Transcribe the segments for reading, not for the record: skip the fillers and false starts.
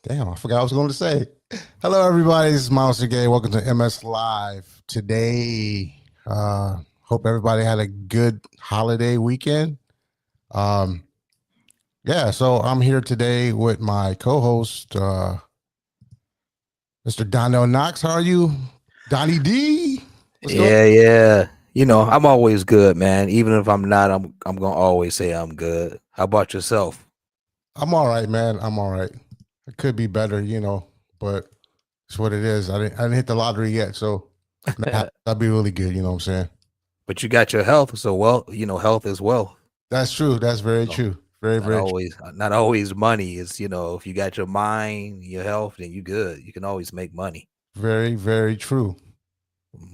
Damn, I forgot what I was going to say. Hello, everybody. This is Myles Sergé. Welcome to MS Live. Today, hope everybody had a good holiday weekend. So I'm here today with my co-host, Mr. Donnell Knox. How are you? Donnie D? Yeah. You know, I'm always good, man. Even if I'm not, I'm gonna always say I'm good. How about yourself? I'm all right, man. I'm all right. It could be better, but it's what it is. I didn't hit the lottery yet, so that'd be really good. You know what I'm saying? But you got your health, so health is wealth. That's true. That's very So true. Very, very true. not always money. It's if you got your mind, your health, then you good. You can always make money. Very, very true.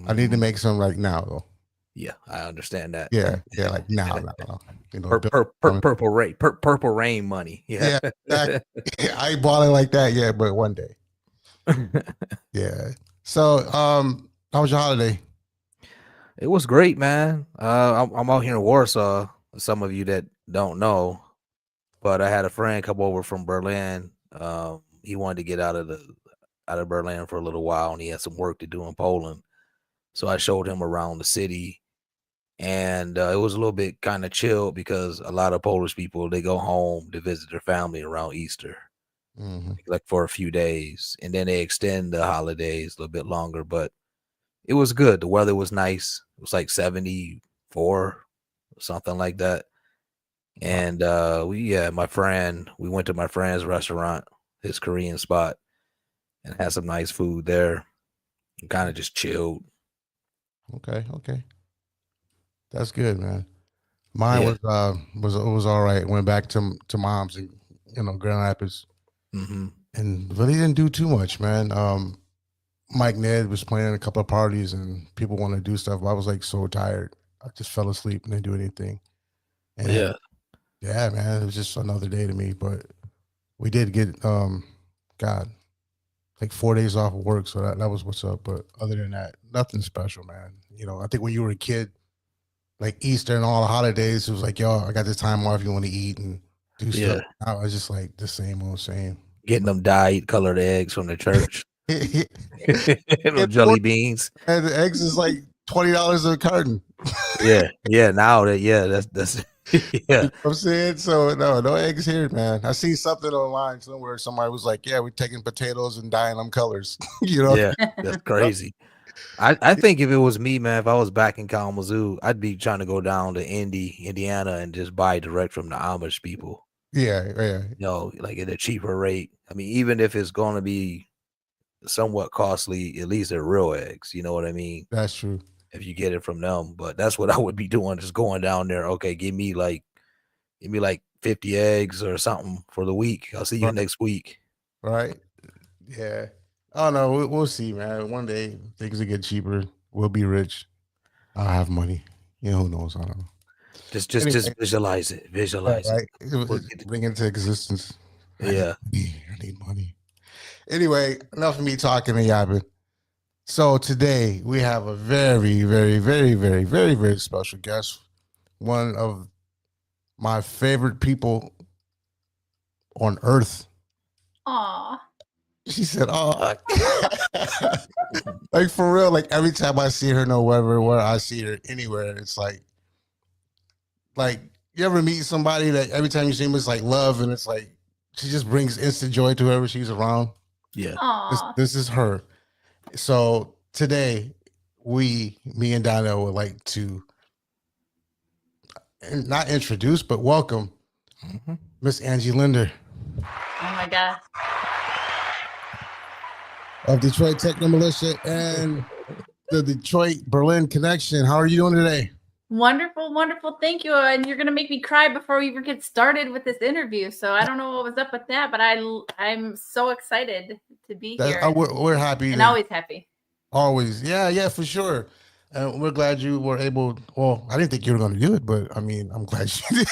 I need to Mhm. make some right now, though. Yeah, I understand that. Yeah, like now. Purple rain money. Yeah, exactly. I ain't balling like that yet, but one day. Yeah. So, how was your holiday? It was great, man. I'm out here in Warsaw. Some of you that don't know, but I had a friend come over from Berlin. He wanted to get out of Berlin for a little while, and he had some work to do in Poland. So I showed him around the city, and it was a little bit kind of chill because a lot of Polish people, they go home to visit their family around Easter, like for a few days, and then they extend the holidays a little bit longer. But it was good. The weather was nice. It was like 74, something like that. And we went to my friend's restaurant, his Korean spot, and had some nice food there. And kind of just chilled. Okay. That's good, man. Mine was all right. Went back to mom's in Grand Rapids, and really didn't do too much, man. Mike Ned was playing a couple of parties, and people want to do stuff. But I was like so tired, I just fell asleep and didn't do anything. And yeah, man, it was just another day to me. But we did get like 4 days off of work, so that was what's up. But other than that, nothing special, man. I think when you were a kid, like Easter and all the holidays, it was like, yo, I got this time off. You want to eat and do stuff. I was just like the same old same. Getting them dyed colored eggs from the church. Little jelly beans. And the eggs is like $20 a carton. Yeah. Now that's You know what I'm saying? So no eggs here, man. I see something online somewhere. Somebody was like, yeah, we're taking potatoes and dyeing them colors. Yeah, that's crazy. I think if it was me, man, if I was back in Kalamazoo, I'd be trying to go down to Indiana, and just buy direct from the Amish people. Yeah. Like at a cheaper rate. I mean, even if it's going to be somewhat costly, at least they're real eggs. You know what I mean? That's true. If you get it from them, but that's what I would be doing, just going down there. Okay, give me like 50 eggs or something for the week. I'll see you next week. Right. Yeah. Oh no, we'll see, man. One day things will get cheaper. We'll be rich. I'll have money. Who knows? I don't know. Just visualize it. Visualize it. Bring it into existence. Yeah. I need money. Anyway, enough of me talking and yapping. So today we have a very, very, very, very, very, very special guest. One of my favorite people on earth. Aw. She said, "Oh, like for real. Like every time I see her, where I see her anywhere, it's like you ever meet somebody that every time you see them, it's like love, and it's like she just brings instant joy to whoever she's around. Yeah, this is her. So today, me and Donnell would like to not introduce, but welcome Miss Angie Linder. Oh my God. Of Detroit Techno Militia and the Detroit Berlin connection. How are you doing today? Wonderful. Thank you. And you're gonna make me cry before we even get started with this interview. So I don't know what was up with that, but I'm so excited to be here. We're happy and always happy. Always, yeah, for sure. And we're glad you were able. Well, I didn't think you were going to do it, but I mean, I'm glad you did.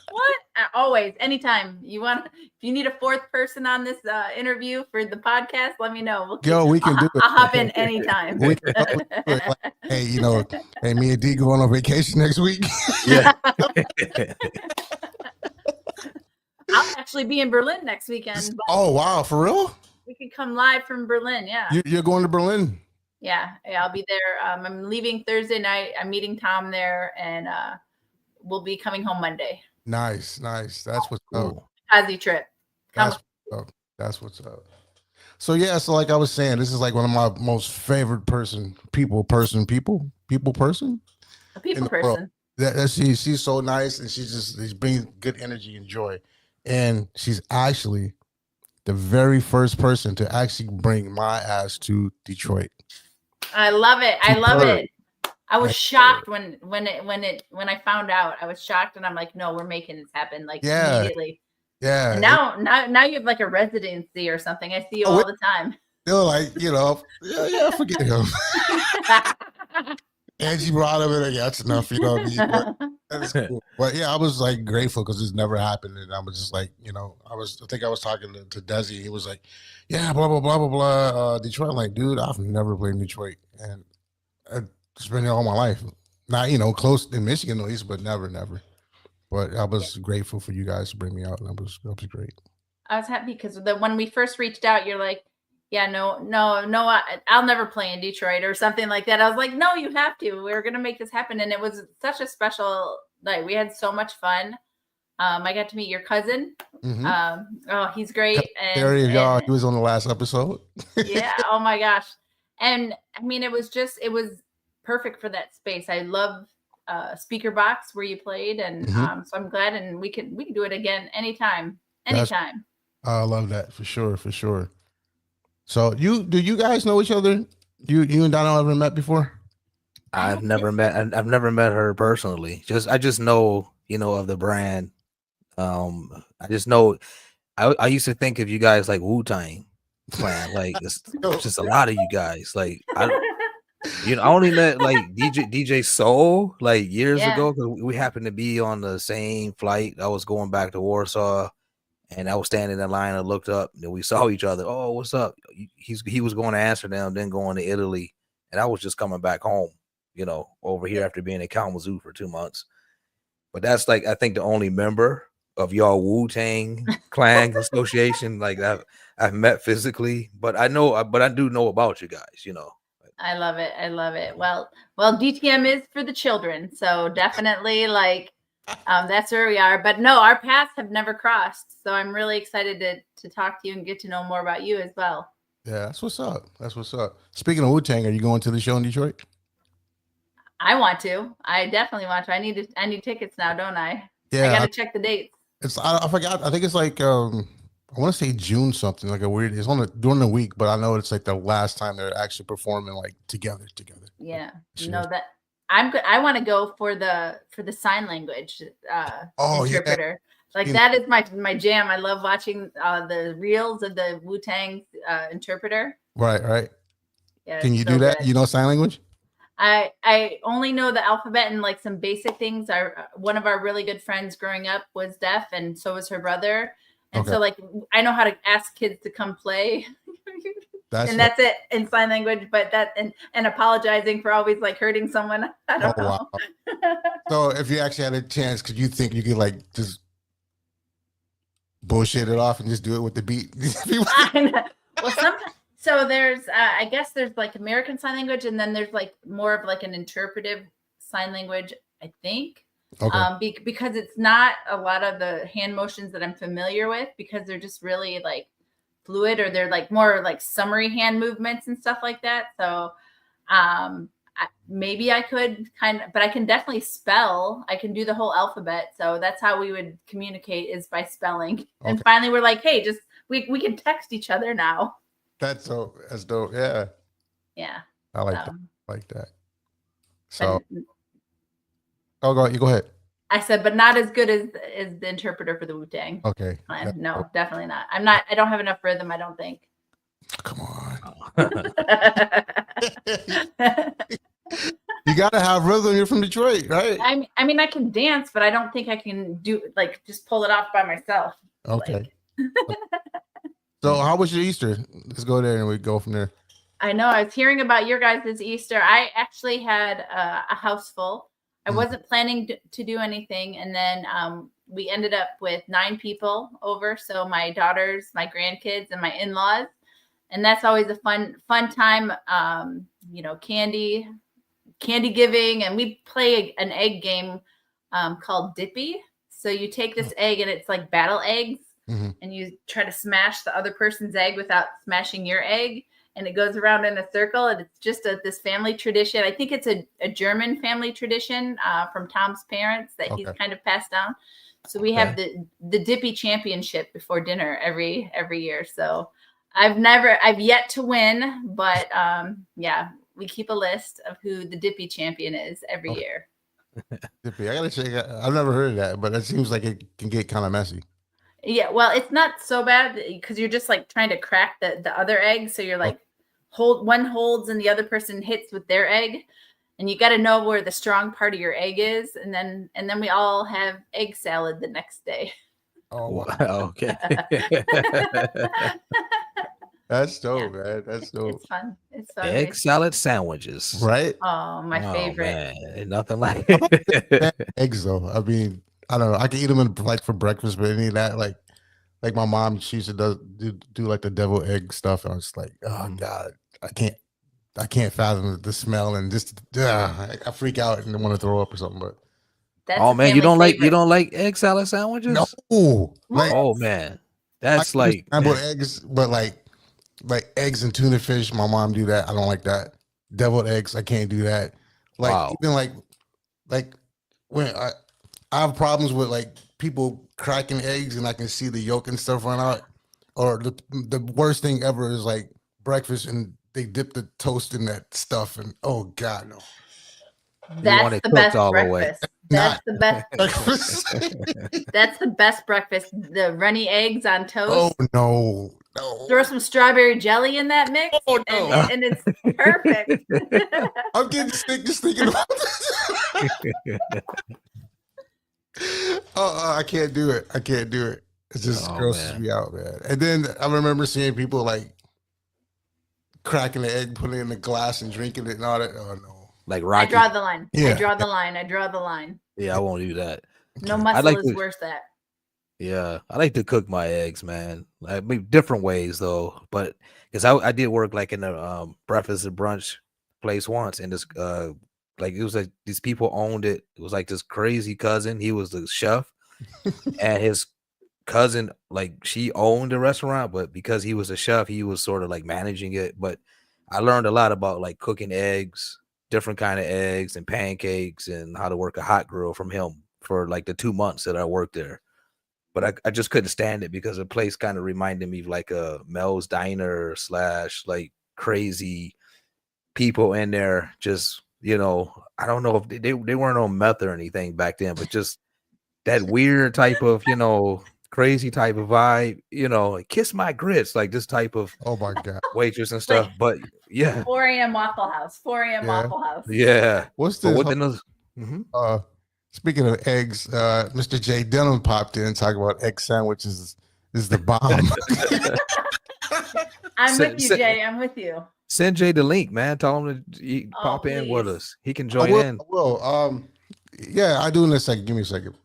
What? Always, anytime you want. If you need a fourth person on this interview for the podcast, let me know. We can do it. I'll hop in anytime. Hey, hey, me and D going on vacation next week. Yeah. I'll actually be in Berlin next weekend. Oh wow, for real? We could come live from Berlin. Yeah. You're going to Berlin? Yeah, I'll be there. I'm leaving Thursday night. I'm meeting Tom there, and we'll be coming home Monday. Nice. That's what's up. Kazi trip. That's what's up. That's what's up. So yeah, so like I was saying, this is like one of my most favorite people person. A people person. She's so nice, and she's bringing good energy and joy, and she's actually the very first person to actually bring my ass to Detroit. I love it. I love it. I was shocked when I found out. I was shocked, and I'm like, no, we're making this happen like immediately. Yeah. And now you have like a residency or something. I see you all the time. They're like, yeah, forget him. Angie brought him in. Yeah, that's enough. You know what I mean? That is cool. But yeah, I was like grateful because it's never happened, and I was just like, I think I was talking to Desi. He was like, yeah, blah blah blah blah blah. Detroit. I'm like, dude, I've never played in Detroit, and I've just been here all my life. Not close in Michigan at least, but never. But I was grateful for you guys to bring me out, and that was great. I was happy because when we first reached out, you're like, yeah, no, I'll never play in Detroit or something like that. I was like, no, you have to. We're going to make this happen. And it was such a special night. We had so much fun. I got to meet your cousin. Mm-hmm. He's great. He was on the last episode. Yeah. Oh my gosh. And I mean, it was perfect for that space. I love Speaker Box where you played. And so I'm glad. And we can do it again anytime. I love that for sure. So do you guys know each other? You and Donnell ever met before? I've never met her personally. I just know, of the brand. I just know I used to think of you guys like Wu-Tang Clan. Like it's just a lot of you guys. Like I only met like DJ Soul like years ago because we happened to be on the same flight. I was going back to Warsaw. And I was standing in line and looked up, and we saw each other. Oh, what's up? He was going to Amsterdam, then going to Italy, and I was just coming back home, over here after being in Kalamazoo for 2 months. But that's like I think the only member of y'all Wu-Tang Clan Association like I've met physically. But I do know about you guys. I love it. Well, DTM is for the children, so definitely like. That's where we are. But no, our paths have never crossed. So I'm really excited to talk to you and get to know more about you as well. Yeah, that's what's up. Speaking of Wu-Tang, are you going to the show in Detroit? I want to. I definitely want to. I need tickets now, don't I? Yeah. I got to check the dates. I forgot. I think it's like I want to say June something, like a weird. It's during the week, but I know it's like the last time they're actually performing like together. Yeah. That. I want to go for the sign language interpreter. Yeah. Like that is my jam. I love watching the reels of the Wu-Tang interpreter. Right. Yeah, can you do that? Good. You know sign language? I only know the alphabet and like some basic things. One of our really good friends growing up was deaf, and so was her brother. And so like I know how to ask kids to come play. That's it in sign language, but and apologizing for always like hurting someone. I don't know. Wow. So if you actually had a chance, could you think you could like just bullshit it off and just do it with the beat? Well, sometimes. So there's, I guess there's like American Sign Language, and then there's like more of like an interpretive sign language, I think. Okay. Because it's not a lot of the hand motions that I'm familiar with, because they're just really like fluid, or they're like more like summary hand movements and stuff like that. So maybe I could but I can definitely spell. I can do the whole alphabet. So that's how we would communicate, is by spelling. Okay. And finally we're like, hey, just we can text each other now. That's dope. Yeah. Yeah. I like that. So you go ahead. I said, but not as good as the interpreter for the Wu-Tang. Okay. No, definitely not. I don't have enough rhythm, I don't think. Come on. You gotta have rhythm. You're from Detroit, right? I mean, I can dance, but I don't think I can do like just pull it off by myself. Okay. So how was your Easter? Let's go there and we go from there. I know. I was hearing about your guys' Easter. I actually had a house full. I wasn't planning to do anything. And then we ended up with 9 people over. So my daughters, my grandkids, and my in-laws. And that's always a fun time. Candy giving. And we play an egg game called Dippy. So you take this egg and it's like battle eggs. And you try to smash the other person's egg without smashing your egg. And it goes around in a circle. And it's just this family tradition. I think it's a German family tradition from Tom's parents that he's kind of passed down. So we have the Dippy Championship before dinner every year. So I've yet to win, but we keep a list of who the Dippy champion is every year. Dippy, I gotta check. I've never heard of that, but it seems like it can get kind of messy. Yeah, well, it's not so bad because you're just like trying to crack the other egg. So you're like one holds and the other person hits with their egg, and you got to know where the strong part of your egg is, and then we all have egg salad the next day. Oh wow! Okay. That's dope, man. That's dope. It's fun. It's fun. Egg salad sandwiches, right? Oh, my favorite. Man. Ain't nothing like it. Eggs though. I mean, I don't know. I can eat them for breakfast, but any of that, like my mom, she used to do like the deviled egg stuff. And I was like, oh God, I can't fathom the smell and just I freak out and want to throw up or something. But oh man, you don't like egg salad sandwiches? No. Like, oh man, that's like scrambled eggs, but like eggs and tuna fish. My mom do that. I don't like that. Deviled eggs, I can't do that. Like even like when I have problems with like people cracking eggs and I can see the yolk and stuff run out. Or the worst thing ever is like breakfast and they dip the toast in that stuff and oh God, no. That's the best breakfast. That's the best breakfast. That's the best breakfast. The runny eggs on toast. Oh no. Throw some strawberry jelly in that mix. Oh no. And it's perfect. I'm getting sick just thinking about this. I can't do it. It just grosses me out, man. And then I remember seeing people like cracking the egg, putting it in the glass and drinking it and all that. Oh no. Like Rocky. I draw the line. Yeah. I draw the line. Yeah, I won't do that. No muscle is worse that. Yeah, I like to cook my eggs, man. I mean, different ways though, but because I did work like in a breakfast and brunch place once, and this like it was like these people owned it. It was like this crazy cousin. He was the chef, and his cousin, like she owned the restaurant, but because he was a chef, he was sort of like managing it. But I learned a lot about like cooking eggs, different kind of eggs and pancakes, and how to work a hot grill from him for like the 2 months that I worked there. But I just couldn't stand it because the place kind of reminded me of like a Mel's Diner / like crazy people in there. Just, I don't know if they weren't on meth or anything back then, but just that weird type of, crazy type of vibe, like kiss my grits, like this type of oh my God waitress and stuff. But yeah, 4 a.m. Waffle House. Waffle House. Yeah. What's this? Speaking of eggs, Mr. J. Denham popped in talking about egg sandwiches is the bomb. I'm with you, Jay. I'm with you. Send Jay the link, man. Tell him to pop in with us. He can join in. I will. Yeah, I do in a second. Give me a second.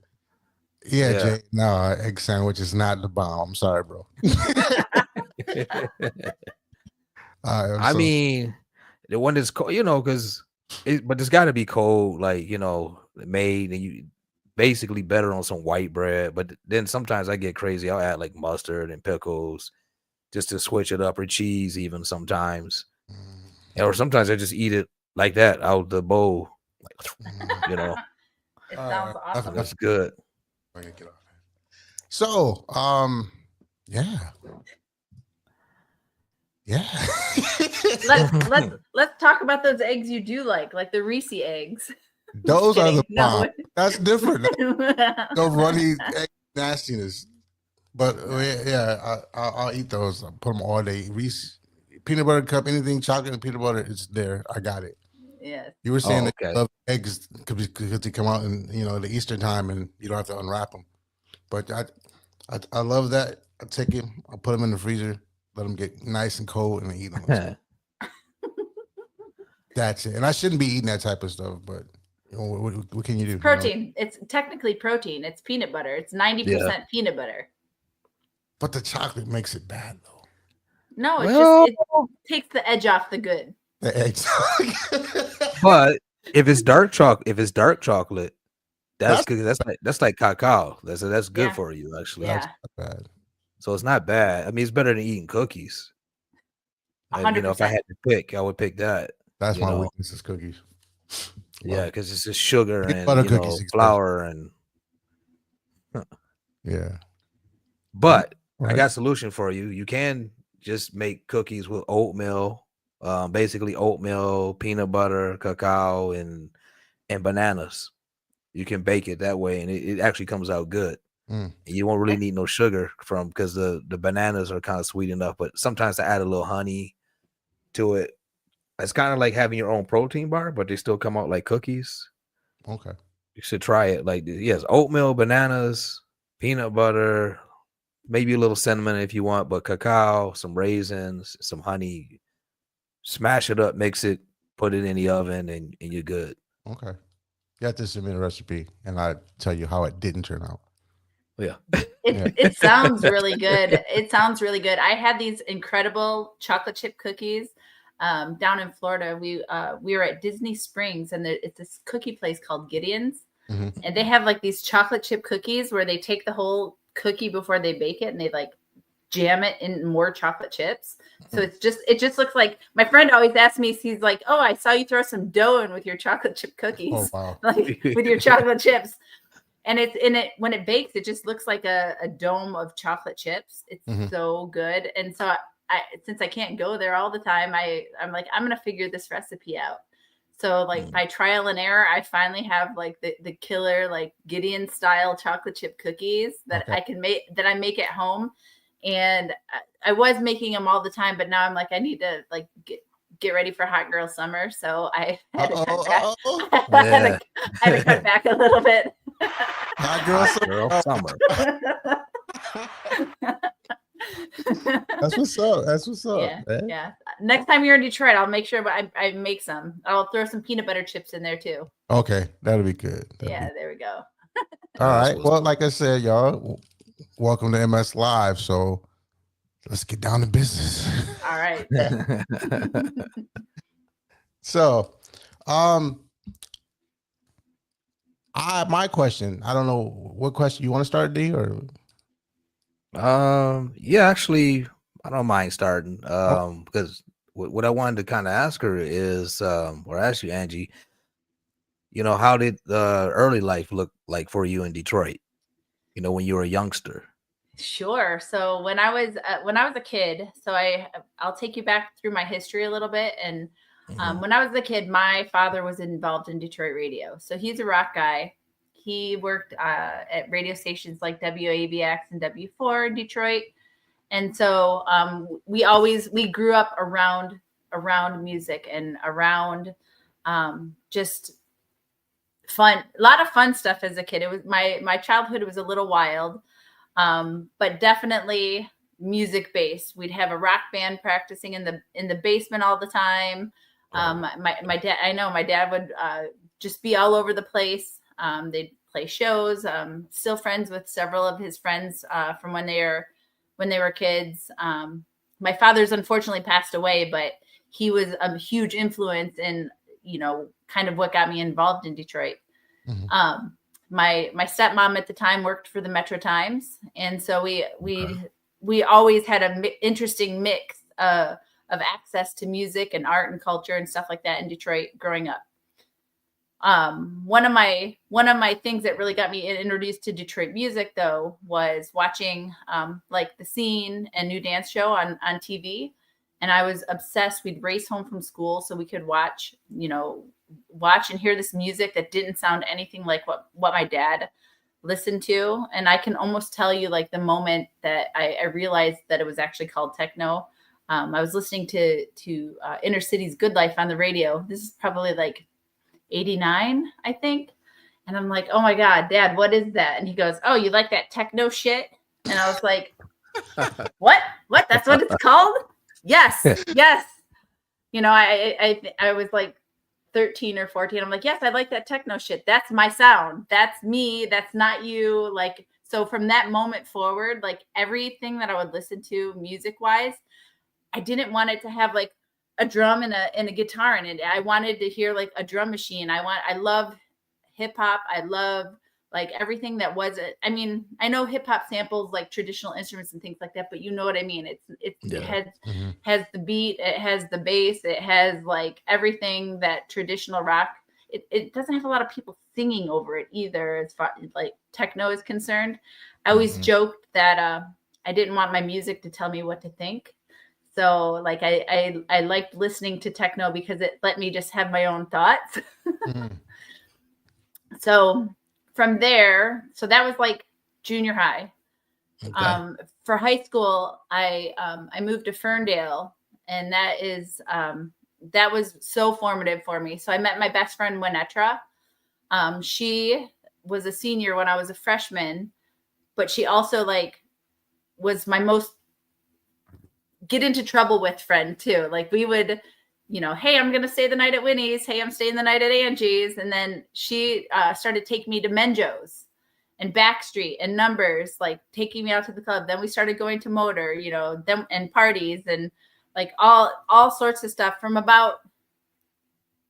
Yeah, Jay. No, egg sandwich is not the bomb. I'm sorry, bro. I mean, the one that's cold, because but it's got to be cold, like made, and you basically better on some white bread. But then sometimes I get crazy. I'll add like mustard and pickles just to switch it up, or cheese even sometimes. Or sometimes I just eat it like that out the bowl. It sounds awesome. That's good. So, yeah. Let's talk about those eggs you do like the Reese eggs. Those are the bomb. That's different. The runny egg nastiness. But yeah, I'll eat those. I'll put them all day. Reese peanut butter cup, anything chocolate and peanut butter, it's there. I got it. Yeah. You were saying that you love eggs because they come out in the Easter time and you don't have to unwrap them. But I love that. I take them, I put them in the freezer, let them get nice and cold, and I eat them. That's it. And I shouldn't be eating that type of stuff, but What can you do? Protein. It's technically protein. It's peanut butter. It's 90% peanut butter. But the chocolate makes it bad, though. No, it takes the edge off the good. The eggs. But if it's dark chocolate, that's good. That's like cacao. That's good for you, actually. Yeah. That's bad. So it's not bad. I mean, it's better than eating cookies. 100%. If I had to pick, I would pick that. That's my weakness is cookies. Yeah, because it's just sugar and flour and yeah. But I got a solution for you. You can just make cookies with oatmeal, basically oatmeal, peanut butter, cacao, and bananas. You can bake it that way, and it actually comes out good. You won't really need no sugar because the bananas are kind of sweet enough. But sometimes I add a little honey to it. It's kind of like having your own protein bar, but they still come out like cookies. Okay. You should try it. Like, yes, oatmeal, bananas, peanut butter, maybe a little cinnamon if you want, but cacao, some raisins, some honey. Smash it up, mix it, put it in the oven, and you're good. Okay. You have to send me the recipe, and I tell you how it didn't turn out. Yeah. It sounds really good. It sounds really good. I had these incredible chocolate chip cookies down in Florida. We were at Disney Springs, and it's this cookie place called Gideon's, and they have like these chocolate chip cookies where they take the whole cookie before they bake it, and they like jam it in more chocolate chips. So it just looks like, my friend always asks me, he's like, "Oh, I saw you throw some dough in with your chocolate chip cookies." Oh, wow. Like with your chocolate chips. And it's in it when it bakes, it just looks like a dome of chocolate chips. It's so good. And so since I can't go there all the time, I'm like, I'm gonna figure this recipe out. So like by trial and error, I finally have like the killer like Gideon style chocolate chip cookies that I can make, that I make at home. And I was making them all the time, but now I'm like, I need to like get ready for hot girl summer. So I had to cut back. I had to cut back a little bit. Hot girl summer. That's what's up. That's what's up. Yeah, man. Yeah. Next time you're in Detroit, I'll make sure I make some. I'll throw some peanut butter chips in there too. Okay, that'll be good. There we go. All right. Well, like I said, y'all, welcome to MS Live. So let's get down to business. All right. So, my question, I don't know what question you want to start, D, or yeah, actually I don't mind starting because what I wanted to kind of ask her is or ask you, Angie, how did early life look like for you in Detroit, when you were a youngster? Sure. So when I was a kid, so I'll take you back through my history a little bit. And when I was a kid, my father was involved in Detroit radio. So he's a rock guy. He worked at radio stations like WABX and W4 in Detroit. And so we grew up around music and around just fun, a lot of fun stuff as a kid. It was my childhood was a little wild. But definitely music based. We'd have a rock band practicing in the basement all the time. My dad, I know my dad would just be all over the place. They'd play shows. Still friends with several of his friends from when they were kids. My father's unfortunately passed away, but he was a huge influence in kind of what got me involved in Detroit. My stepmom at the time worked for the Metro Times, and so we always had an interesting mix of access to music and art and culture and stuff like that in Detroit growing up. One of my things that really got me introduced to Detroit music, though, was watching like The Scene and New Dance Show on TV, and I was obsessed. We'd race home from school so we could watch and hear this music that didn't sound anything like what my dad listened to. And I can almost tell you like the moment that I realized that it was actually called techno. I was listening to Inner City's Good Life on the radio. This is probably like 89, I think. And I'm like, "Oh my God, Dad, what is that?" And he goes, "Oh, you like that techno shit?" And I was like, what? That's what it's called? Yes. Yes. I was like 13 or 14. I'm like, yes, I like that techno shit. That's my sound. That's me. That's not you. Like, so from that moment forward, like everything that I would listen to music wise, I didn't want it to have like a drum and a guitar in it. I wanted to hear like a drum machine. I love hip hop. I love like everything that wasn't. I mean, I know hip hop samples like traditional instruments and things like that, but you know what I mean. It has the beat, it has the bass, it has like everything that traditional rock. It doesn't have a lot of people singing over it either, as far as like techno is concerned. I always joked that I didn't want my music to tell me what to think. So like I liked listening to techno because it let me just have my own thoughts. So from there, so that was like junior high. Okay. For high school, I moved to Ferndale, and that was so formative for me. So I met my best friend Winetra. She was a senior when I was a freshman, but she also like was my most get into trouble with friend too. Like we would, you know, hey, I'm going to stay the night at Winnie's. Hey, I'm staying the night at Angie's. And then she started taking me to Menjo's and Backstreet and Numbers, like taking me out to the club. Then we started going to Motor, you know, them and parties and like all sorts of stuff from about,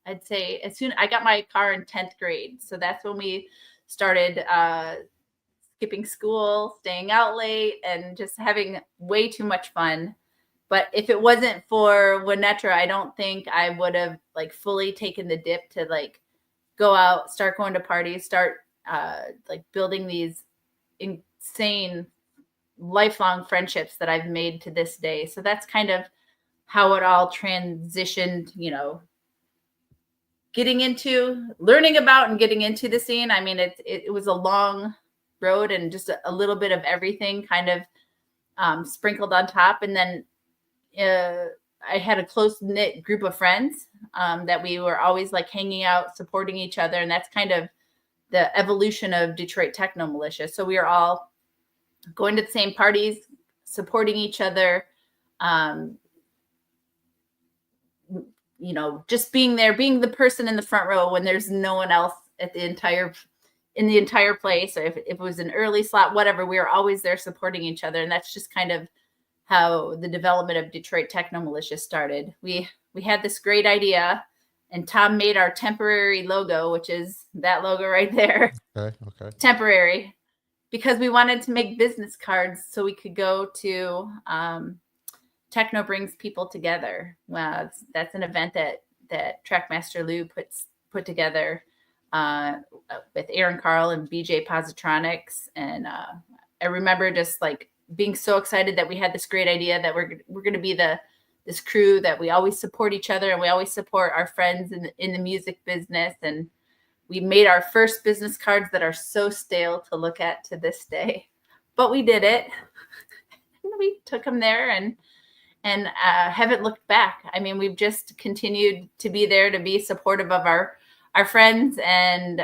I'd say as soon I got my car in 10th grade. So that's when we started skipping school, staying out late, and just having way too much fun. But if it wasn't for Winetra, I don't think I would have like fully taken the dip to like go out, start going to parties, start like building these insane lifelong friendships that I've made to this day. So that's kind of how it all transitioned, you know, learning about and getting into the scene. I mean, it was a long road and just a little bit of everything kind of sprinkled on top. And then I had a close knit group of friends that we were always like hanging out, supporting each other. And that's kind of the evolution of Detroit Techno Militia. So we are all going to the same parties, supporting each other, you know, just being there, being the person in the front row when there's no one else in the entire place. So if it was an early slot, whatever, we were always there supporting each other. And that's just kind of how the development of Detroit Techno Militia started. We had this great idea, and Tom made our temporary logo, which is that logo right there. Okay. Temporary, because we wanted to make business cards so we could go to Techno Brings People Together. Well, that's an event that Trackmaster Lou put together with Aaron Carl and BJ Positronics. And I remember just like being so excited that we had this great idea that we're going to be this crew that we always support each other and we always support our friends in the music business. And we made our first business cards that are so stale to look at to this day, but we did it. We took them there and haven't looked back. I mean, we've just continued to be there to be supportive of our friends and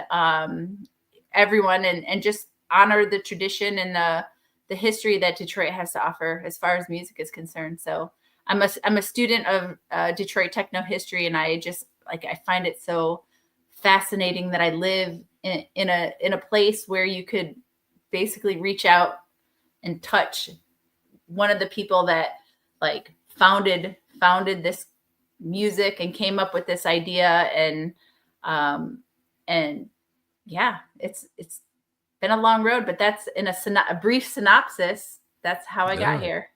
everyone and just honor the tradition and the history that Detroit has to offer as far as music is concerned. So I'm a student of Detroit techno history, and I just like I find it so fascinating that I live in a place where you could basically reach out and touch one of the people that like founded this music and came up with this idea and yeah, it's been a long road, but that's in a brief synopsis. That's how I got here.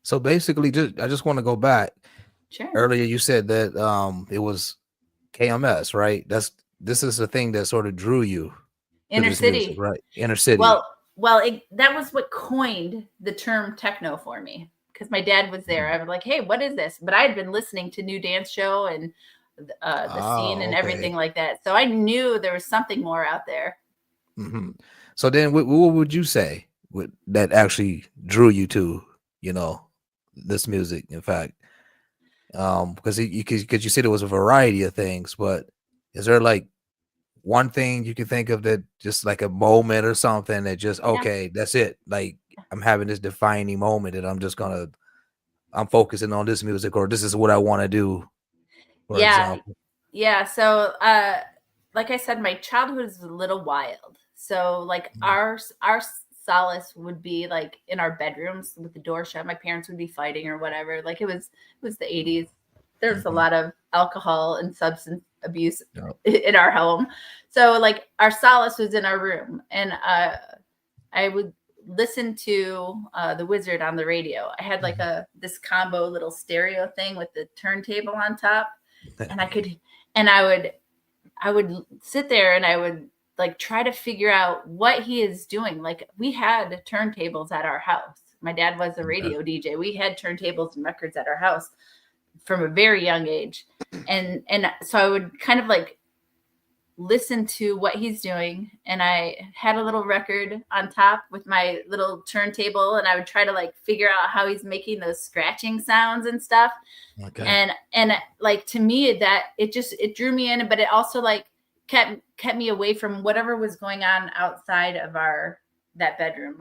So basically, I just want to go back. Sure. Earlier, you said that it was KMS, right? This is the thing that sort of drew you. Inner city, music, right? Inner city. Well, that was what coined the term techno for me, because my dad was there. I was like, "Hey, what is this?" But I had been listening to New Dance Show and the scene and everything like that, so I knew there was something more out there. Mm-hmm. So then, what would you say that actually drew you to, this music? In fact, because you said it was a variety of things, but is there like one thing you can think of that just like a moment or something that just okay, that's it? Like I'm having this defining moment that I'm focusing on this music, or this is what I want to do. For example. Yeah. So, like I said, my childhood is a little wild. So, like our solace would be like in our bedrooms with the door shut. My parents would be fighting or whatever. Like it was the 80s. There's a lot of alcohol and substance abuse in our home. So, like our solace was in our room, and I would listen to the Wizard on the radio. I had like this combo little stereo thing with the turntable on top, and I would sit there and I would like try to figure out what he is doing. Like we had turntables at our house. My dad was a radio DJ. We had turntables and records at our house from a very young age. And so I would kind of like listen to what he's doing, and I had a little record on top with my little turntable, and I would try to like figure out how he's making those scratching sounds and stuff. And like to me that it drew me in, but it also like kept me away from whatever was going on outside of that bedroom,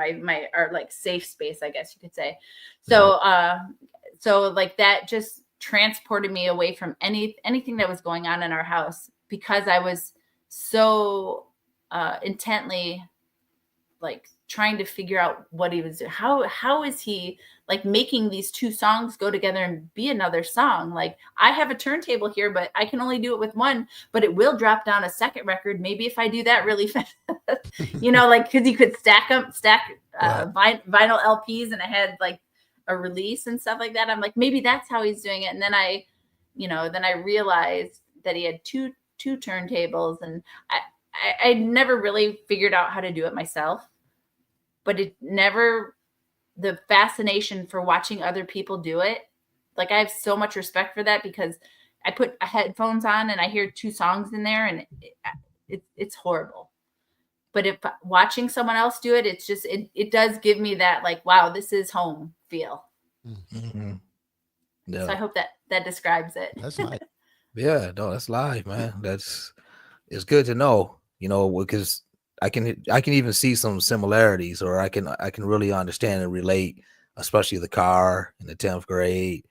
our like safe space, I guess you could say. So so like that just transported me away from anything that was going on in our house, because I was so intently like trying to figure out what he was doing. How is he like making these two songs go together and be another song? Like I have a turntable here, but I can only do it with one, but it will drop down a second record. Maybe if I do that really fast, like, cause you could stack vinyl LPs, and I had like a release and stuff like that. I'm like, maybe that's how he's doing it. And then I realized that he had two turntables, and I never really figured out how to do it myself, but the fascination for watching other people do it. Like I have so much respect for that, because I put headphones on and I hear two songs in there, and it's horrible. But if watching someone else do it, it's just, it does give me that like, wow, this is home feel. Mm-hmm. Yeah. So I hope that describes it. That's nice. Yeah, no, that's live, man. It's good to know, because I can even see some similarities, or I can really understand and relate, especially the car in the 10th grade,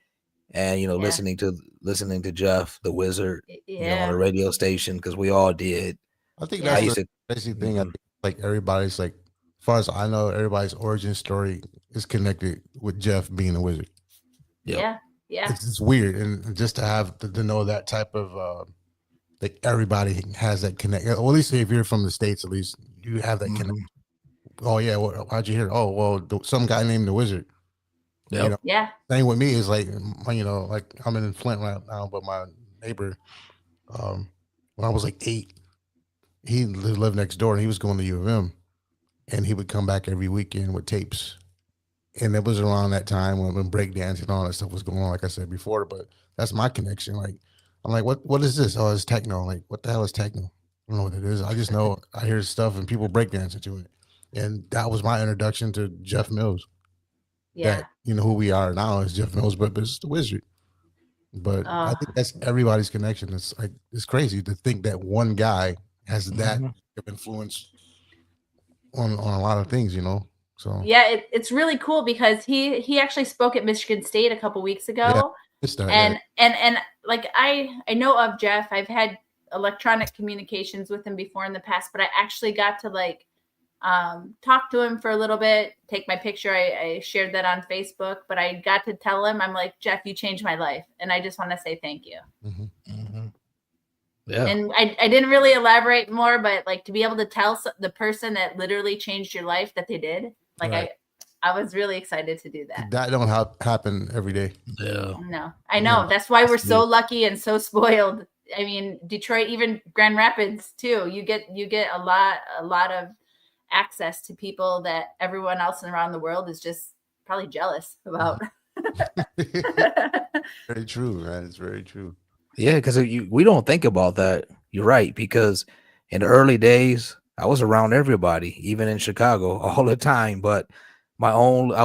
and listening to Jeff the Wizard, on the radio station, because we all did. I think that's the basic thing. I think, like everybody's like, as far as I know, everybody's origin story is connected with Jeff being a wizard. Yeah. It's weird, and just to have to know that type of like everybody has that connect. Well, at least if you're from the States, at least you have that connection. Oh yeah, how'd you hear? Oh well, some guy named the Wizard. Yeah. Same with me is like, like I'm in Flint right now, but my neighbor, when I was like 8, he lived next door, and he was going to U of M, and he would come back every weekend with tapes. And it was around that time when breakdance and all that stuff was going on, like I said before. But that's my connection. Like, I'm like, what is this? Oh, it's techno. I'm like, what the hell is techno? I don't know what it is. I just know I hear stuff and people breakdancing to it. And that was my introduction to Jeff Mills. Yeah. That, who we are now is Jeff Mills, but it's the Wizard. But I think that's everybody's connection. It's like, it's crazy to think that one guy has that influence on a lot of things, So yeah, it's really cool, because he actually spoke at Michigan State a couple weeks ago, and like I know of Jeff. I've had electronic communications with him before in the past, but I actually got to like talk to him for a little bit, take my picture. I shared that on Facebook, but I got to tell him, I'm like, Jeff, you changed my life, and I just want to say thank you. Yeah. And I didn't really elaborate more, but like to be able to tell the person that literally changed your life that they did. Like I was really excited to do that. That don't happen every day. Yeah. No, I know. That's why we're so lucky and so spoiled. I mean, Detroit, even Grand Rapids too. You get a lot of access to people that everyone else around the world is just probably jealous about. Very true, man. It's very true. Yeah, because we don't think about that. You're right, because in the early days, I was around everybody, even in Chicago, all the time. But I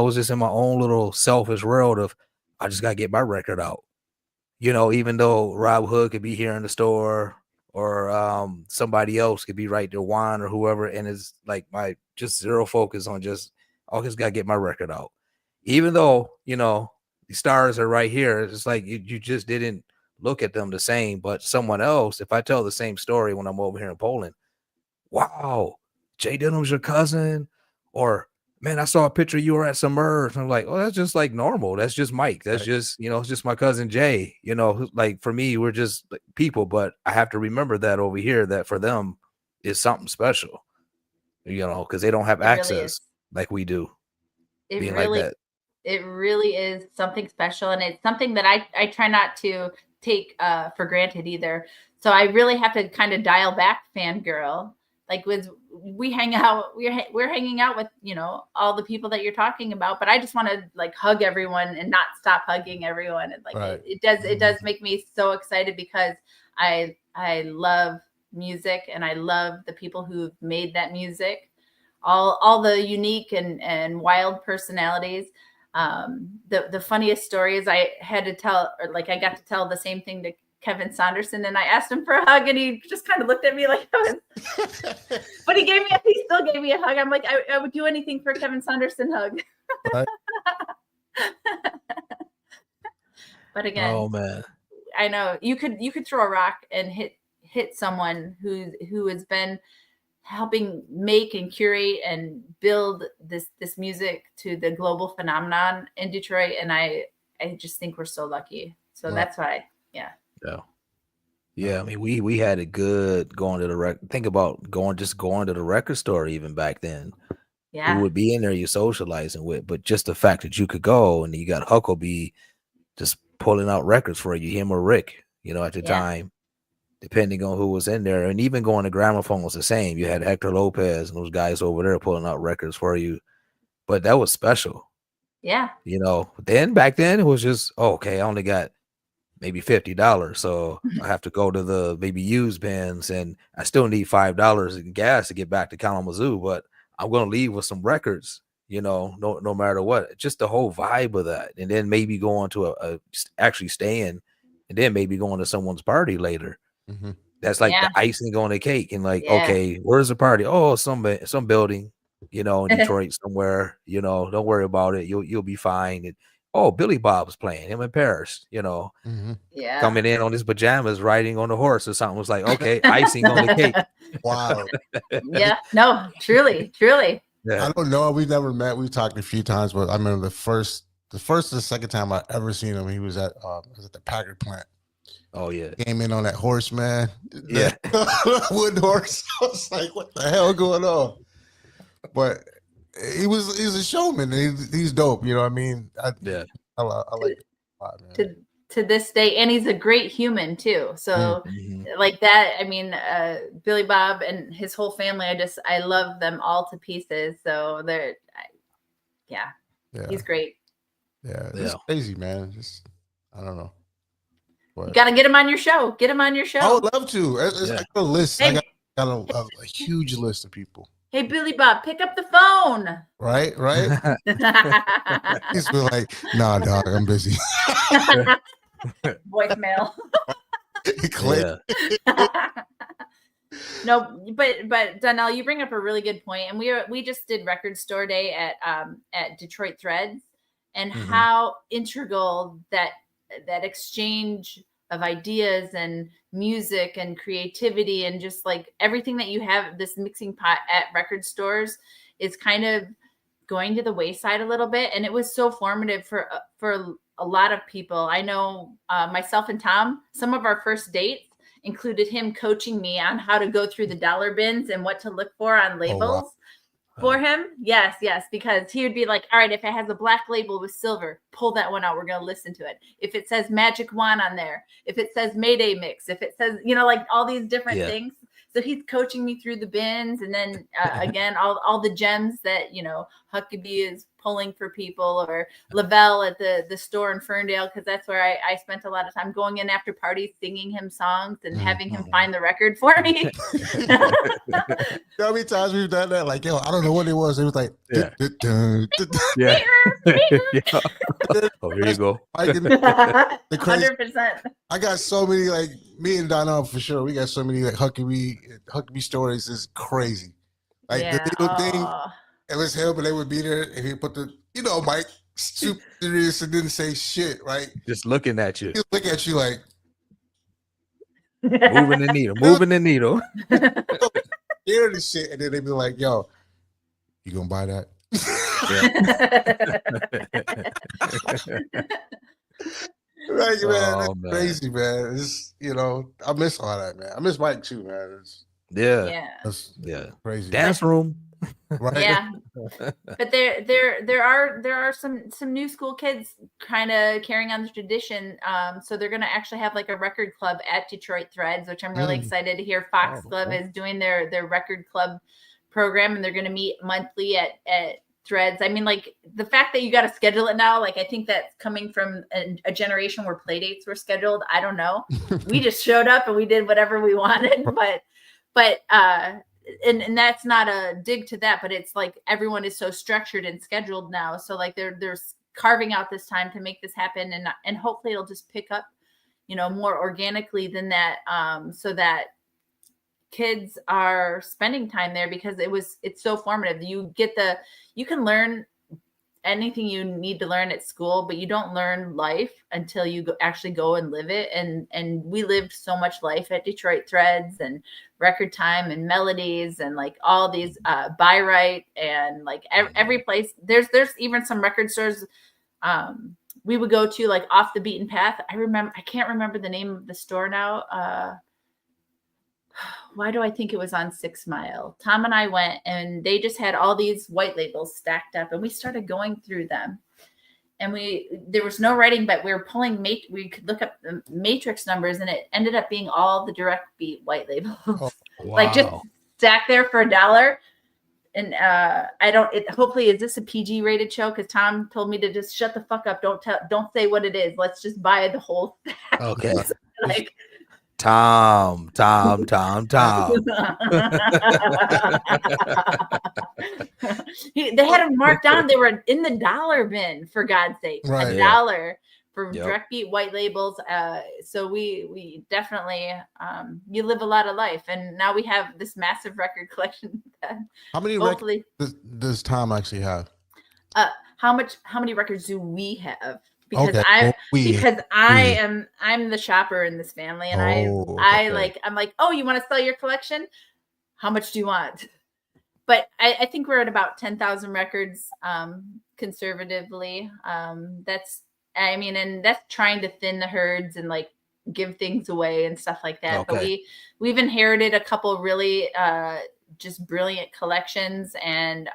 was just in my own little selfish world of, I just got to get my record out. Even though Rob Hood could be here in the store, or somebody else could be right there, Juan or whoever. And it's like my just zero focus on just got to get my record out. Even though, the stars are right here. It's like you just didn't look at them the same, but someone else, if I tell the same story when I'm over here in Poland, wow, Jay Denham's your cousin, or man, I saw a picture you were at some merge. I'm like, oh, that's just like normal. That's just Mike. That's just, it's just my cousin Jay. Like for me, we're just like people, but I have to remember that over here, that for them is something special, because they don't have access like we do. It really is something special, and it's something that I try not to take for granted either. So I really have to kind of dial back fangirl. Like we hang out, we're hanging out with, all the people that you're talking about, but I just want to like hug everyone and not stop hugging everyone. And like, it does make me so excited because I love music and I love the people who've made that music, all the unique and wild personalities. The funniest story is I had to tell, or like I got to tell the same thing to Kevin Saunderson, and I asked him for a hug, and he just kind of looked at me like, but he still gave me a hug. I'm like, I would do anything for a Kevin Saunderson hug. Right. But again, oh man, I know you could throw a rock and hit someone who has been helping make and curate and build this music to the global phenomenon in Detroit, and I just think we're so lucky. So that's why, yeah. I mean, we had it good going to the record. Think about going to the record store even back then. Yeah, who would be in there you socializing with, but just the fact that you could go and you got Huckabee just pulling out records for you, him or Rick, at the time, depending on who was in there. And even going to gramophone was the same. You had Hector Lopez and those guys over there pulling out records for you, but that was special. Yeah, then back then it was just okay, I only got maybe $50, so I have to go to the maybe used bins, and I still need $5 in gas to get back to Kalamazoo, but I'm gonna leave with some records, no matter what. Just the whole vibe of that, and then maybe going to actually staying, and then maybe going to someone's party later. Mm-hmm. That's like the icing on the cake, and like, okay, where's the party? Oh, some building, in Detroit somewhere. Don't worry about it. You'll be fine. And, oh, Billy Bob's playing, him in Paris, Mm-hmm. coming in on his pajamas, riding on a horse or something. Was like, okay, icing on the cake. Wow. Yeah, no, truly. Yeah. I don't know. We've never met. We've talked a few times, but I remember the first and the second time I ever seen him, he was at the Packard plant. Oh yeah, came in on that horse, man. Yeah, wooden horse. I was like, what the hell going on? But he's a showman. He's dope. You know what I mean? I like it a lot, man. To this day, and he's a great human too. So like that, I mean, Billy Bob and his whole family, I love them all to pieces. So he's great. Yeah, it's crazy, man. I don't know. You gotta get him on your show. Get him on your show. I would love to. I got a list. Hey. I got a huge list of people. Hey, Billy Bob, pick up the phone. Right. He's been like, nah, dog, I'm busy. Voicemail. No, but Donnell, you bring up a really good point, and we just did Record Store Day at Detroit Threads, and how integral that exchange of ideas and music and creativity and just like everything that you have, this mixing pot at record stores, is kind of going to the wayside a little bit. And it was so formative for a lot of people. I know myself and Tom, some of our first dates included him coaching me on how to go through the dollar bins and what to look for on labels. For him, yes, because he would be like, all right, if it has a black label with silver, pull that one out. We're going to listen to it. If it says Magic Wand on there, if it says Mayday Mix, if it says, like all these different things. So he's coaching me through the bins. And then again, all the gems that, Huckabee is pulling for people, or Lavelle at the store in Ferndale, because that's where I spent a lot of time going in after parties, singing him songs and having him find the record for me. You know how many times we've done that? Like, yo, I don't know what it was. It was like, yeah. Oh, here you go. The crazy, 100%. I got so many, like, me and Donnell for sure. We got so many like Huckabee stories. Is crazy. Like the little thing. It was him, but they would be there, and he put the, Mike, super serious and didn't say shit, right? Just looking at you. He'd look at you like, moving the needle, moving the needle. Hear the shit, and then they be like, "Yo, you gonna buy that?" Right, Oh, man, that's crazy, man. It's, I miss all that, man. I miss Mike too, man. That's crazy. Dance room, right? Yeah, but there are some new school kids kind of carrying on the tradition. So they're gonna actually have like a record club at Detroit Threads, which I'm really excited to hear. Fox Club is doing their record club program, and they're gonna meet monthly at Threads. I mean, like the fact that you got to schedule it now, like I think that's coming from a generation where play dates were scheduled. I don't know. We just showed up and we did whatever we wanted, but and that's not a dig to that, but it's like everyone is so structured and scheduled now. So like they're carving out this time to make this happen, and hopefully it'll just pick up, more organically than that, so that kids are spending time there, because it's so formative. You can learn anything you need to learn at school, but you don't learn life until you actually go and live it. And we lived so much life at Detroit Threads and Record Time and Melodies and like all these Buy Right and like every place. There's even some record stores we would go to, like off the beaten path. I can't remember the name of the store now. Why do I think it was on 6 Mile? Tom and I went, and they just had all these white labels stacked up, and we started going through them. And there was no writing, but we were pulling, we could look up the matrix numbers, and it ended up being all the direct beat white labels. Oh, wow. Like just stacked there for $1. And hopefully is this a PG rated show? Because Tom told me to just shut the fuck up. Don't say what it is. Let's just buy the whole stack. Okay. Like Tom. They had them marked down. They were in the dollar bin, for God's sake. Right, $1 for direct beat white labels. So we definitely you live a lot of life, and now we have this massive record collection. How many records does Tom actually have? How many records do we have? Because I'm the shopper in this family, and I'm like, oh, you want to sell your collection? How much do you want? But I think we're at about 10,000 records, conservatively. And that's trying to thin the herds and like give things away and stuff like that. Okay. But we've inherited a couple really just brilliant collections, and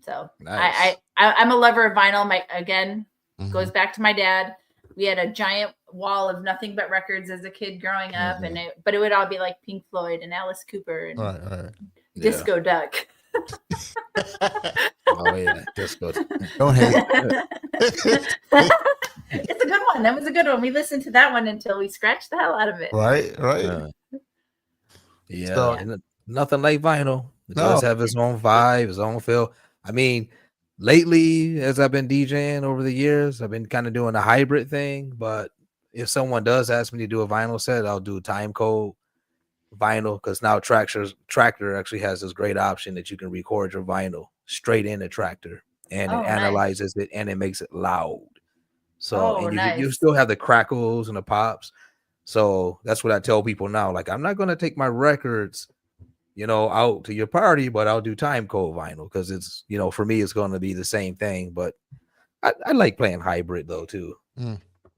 So nice. I'm a lover of vinyl. Goes back to my dad. We had a giant wall of nothing but records as a kid growing up, but it would all be like Pink Floyd and Alice Cooper and Disco Duck. Oh yeah, Disco. Don't hate. It's a good one. That was a good one. We listened to that one until we scratched the hell out of it. Right. So, nothing like vinyl. It does have its own vibe, its own feel. I mean, lately, as I've been DJing over the years, I've been kind of doing a hybrid thing. But if someone does ask me to do a vinyl set, I'll do time code vinyl, because now Tractor actually has this great option that you can record your vinyl straight in the Tractor, and it analyzes it and it makes it loud. So you still have the crackles and the pops. So that's what I tell people now. Like, I'm not going to take my records out to your party, but I'll do time code vinyl, because it's, for me, it's going to be the same thing. But I like playing hybrid though too,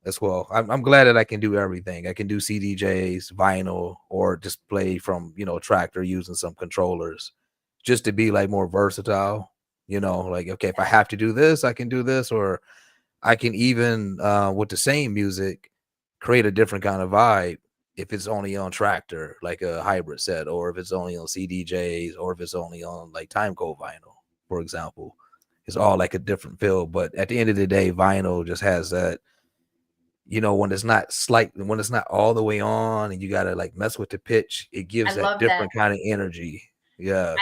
as well. I'm glad that I can do everything. I can do CDJs, vinyl, or just play from, Tractor using some controllers, just to be like more versatile. Like, okay, if I have to do this, I can do this, or I can even with the same music create a different kind of vibe. If it's only on Tractor, like a hybrid set, or if it's only on CDJs, or if it's only on like timecode vinyl, for example, it's all like a different feel. But at the end of the day, vinyl just has that, when it's not all the way on and you got to like mess with the pitch, it gives that different kind of energy. Yeah.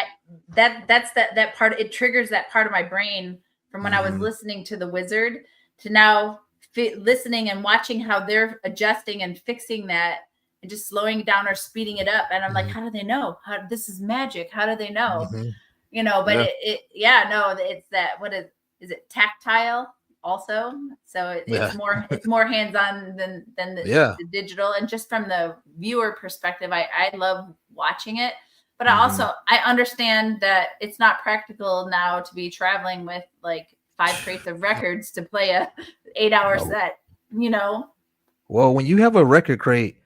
That's that part. It triggers that part of my brain from when I was listening to The Wizard to now listening and watching how they're adjusting and fixing that, and just slowing it down or speeding it up. And I'm like, how do they know? This is magic. How do they know? But it's that, what is it, tactile? also, so it's more hands-on than the digital. And just from the viewer perspective, I love watching it, but I understand that it's not practical now to be traveling with like 5 crates of records to play a 8-hour set, you know. Well, when you have a record crate,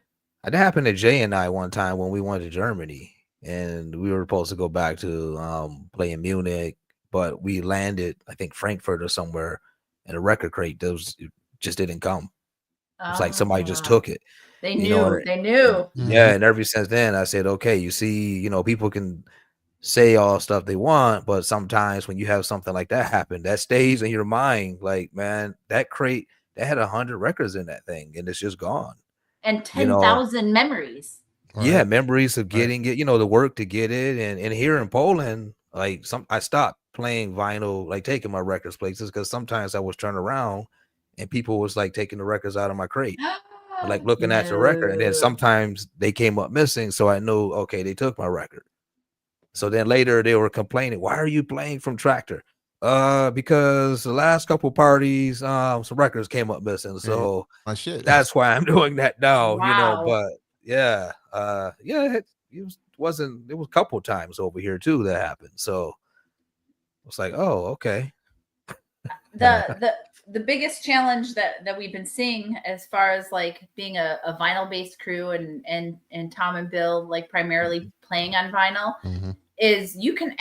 that happened to Jay and I one time when we went to Germany, and we were supposed to go back to play in Munich, but we landed, I think, Frankfurt or somewhere, and a record crate just didn't come. It's like somebody just took it. They knew. Yeah, and ever since then, I said, okay, you see, you know, people can say all stuff they want, but sometimes when you have something like that happen, that stays in your mind. Like, man, that crate that had 100 records in that thing, and it's just gone. And 10,000 memories. Yeah, memories of getting it, you know, the work to get it. And here in Poland, like I stopped playing vinyl, like taking my records places, because sometimes I was turning around and people was like taking the records out of my crate, like looking at the record, and then sometimes they came up missing, so I knew, okay, they took my record. So then later they were complaining, why are you playing from Tractor? Because the last couple parties, some records came up missing, so that's why I'm doing that now. You know, but yeah, it was a couple times over here too that happened, so it's like, oh, okay. The biggest challenge that we've been seeing as far as like being a vinyl based crew and Tom and Bill like primarily playing on vinyl is you can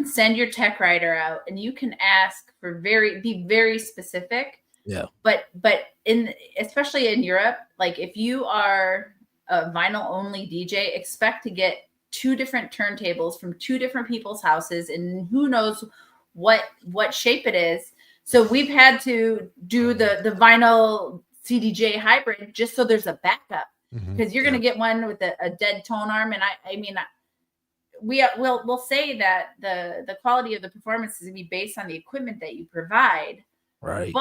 send your tech writer out and you can ask for be very specific. Yeah. But especially in Europe, like if you are a vinyl only DJ, expect to get 2 different turntables from 2 different people's houses, and who knows what shape it is. So we've had to do the vinyl CDJ hybrid just so there's a backup, because you're going to get one with a dead tone arm. And I mean, we'll say that the quality of the performance is going to be based on the equipment that you provide. Right.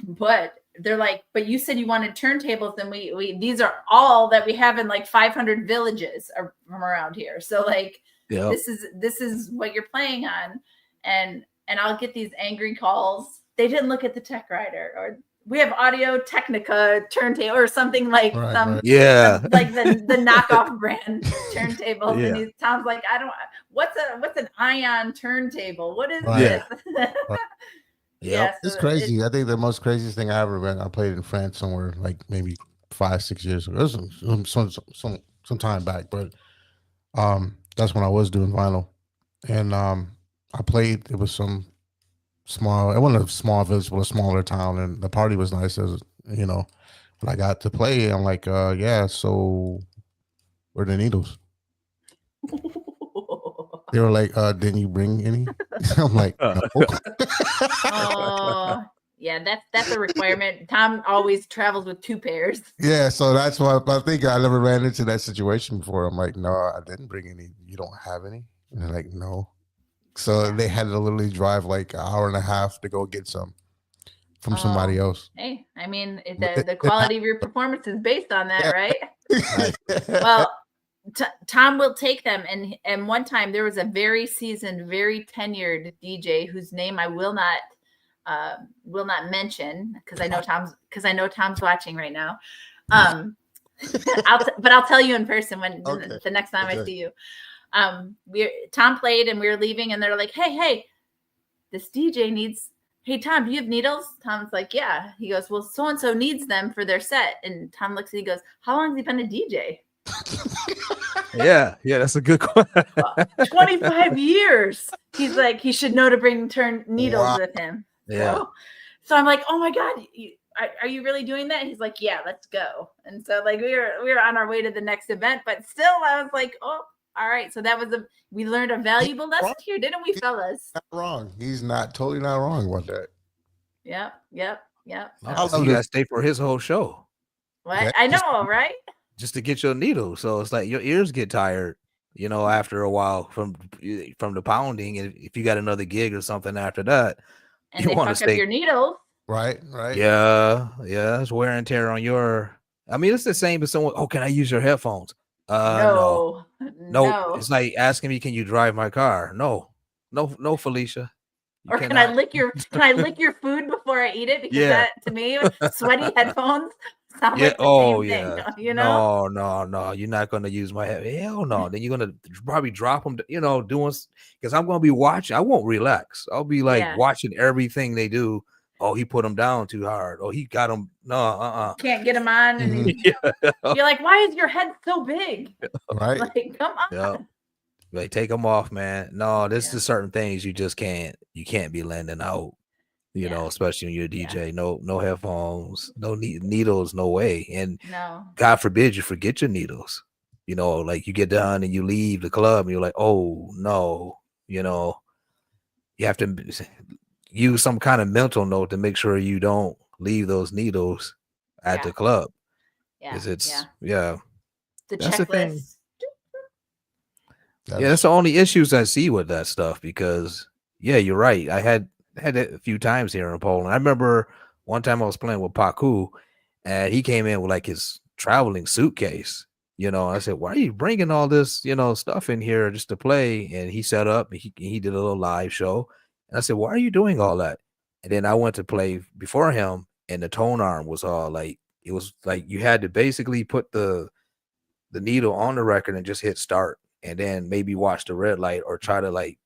But they're like, but you said you wanted turntables, and we these are all that we have in like 500 villages from around here. So like, this is what you're playing on. And I'll get these angry calls. They didn't look at the tech writer, or we have Audio Technica turntable or something like like the knockoff brand turntable. Yeah. And Tom's like, what's an Ion turntable? What is this? Yeah, so it's crazy. I think the most craziest thing I ever read, I played in France somewhere like maybe 5-6 years ago. It was some time back, but that's when I was doing vinyl. And I played, it was some small, it wasn't a small village, but a smaller town, and the party was nice, as you know. And I got to play, I'm like, yeah, so where are the needles? They were like, didn't you bring any? I'm like, no. Yeah, that's a requirement. Tom always travels with 2 pairs. Yeah, so that's why I think I never ran into that situation before. I'm like, no, I didn't bring any. You don't have any? And they're like, no. So they had to literally drive like an hour and a half to go get some from somebody else. Hey, I mean, the quality of your performance is based on that, right? Well, Tom will take them, and one time there was a very seasoned, very tenured DJ whose name I will not mention because I know Tom's watching right now. I'll tell you in person when the next time I see you. Tom played and we were leaving, and they're like, hey, this DJ needs. Hey, Tom, do you have needles? Tom's like, yeah. He goes, well, so-and-so needs them for their set. And Tom looks and he goes, how long has he been a DJ? Yeah, that's a good question. 25 years. He's like, he should know to bring needles with him. Yeah. So I'm like, oh my God, are you really doing that? And he's like, yeah, let's go. And so like we were on our way to the next event, but still I was like, oh, all right. So we learned a valuable lesson here, didn't we, fellas? Not wrong. He's totally not wrong about that. Yep. So you gotta stay for his whole show. What? Yeah. I know, right? Just to get your needle. So it's like your ears get tired, you know, after a while from the pounding. And if you got another gig or something after that, and you want to stay up your needle. Right. Yeah. It's wear and tear on your. I mean, it's the same as someone. Oh, can I use your headphones? No. It's like asking me, can you drive my car? No, Felicia. Or can I lick your food before I eat it? Because that, to me, sweaty headphones sound like the same thing, you know? No, you're not gonna use my head. Hell no. Then you're gonna probably drop them, doing, because I'm gonna be watching. I won't relax. I'll be like watching everything they do. Oh, he put them down too hard. Oh, he got them. No, can't get them on. And you're like, why is your head so big? Right. Like, come on. Yeah. Like, take them off, man. No, there's just certain things you just can't. You can't be lending out. You know, especially when you're a DJ. No headphones, no needles, no way. And God forbid you forget your needles. You know, like you get done and you leave the club and you're like, oh no, you have to use some kind of mental note to make sure you don't leave those needles at the club. Because it's the that's checklist. the thing. That's the only issues I see with that stuff, because you're right. I had it a few times here in Poland. I remember one time I was playing with Paku, and he came in with like his traveling suitcase. I said, "Why are you bringing all this, stuff in here just to play?" And he set up. He did a little live show, and I said, "Why are you doing all that?" And then I went to play before him, and the tone arm was all like, it was like you had to basically put the needle on the record and just hit start, and then maybe watch the red light or try to like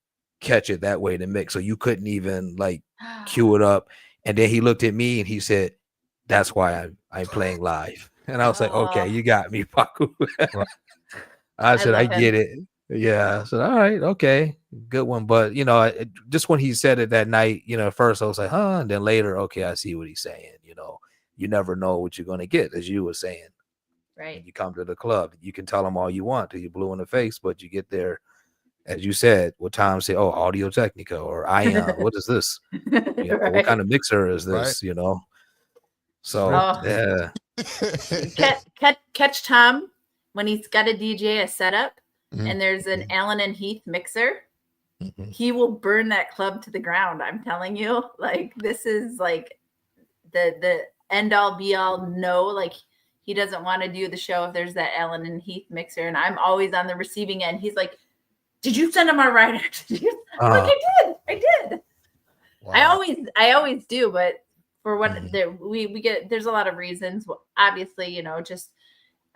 catch it that way to mix. So you couldn't even like cue it up. And then he looked at me and he said, "That's why I'm playing live." And I was like, "Okay, you got me, Paku." I said, "I get it." Yeah. I said, "All right, okay, good one." But just when he said it that night, at first I was like, "Huh," and then later, okay, I see what he's saying. You never know what you're gonna get, as you were saying. Right. When you come to the club, you can tell them all you want till you're blue in the face, but you get there, as you said, what Tom say, "Oh, Audio Technica or Ion, what is this? What kind of mixer is this?" So catch Tom when he's got a DJ a setup and there's an Allen and Heath mixer. He will burn that club to the ground. I'm telling you, like, this is like the end all be all. No, like, he doesn't want to do the show if there's that Allen and Heath mixer, and I'm always on the receiving end. He's like, "Did you send him our rider?" I'm like, I did. Wow. I always do, but for what we get, there's a lot of reasons. Obviously, just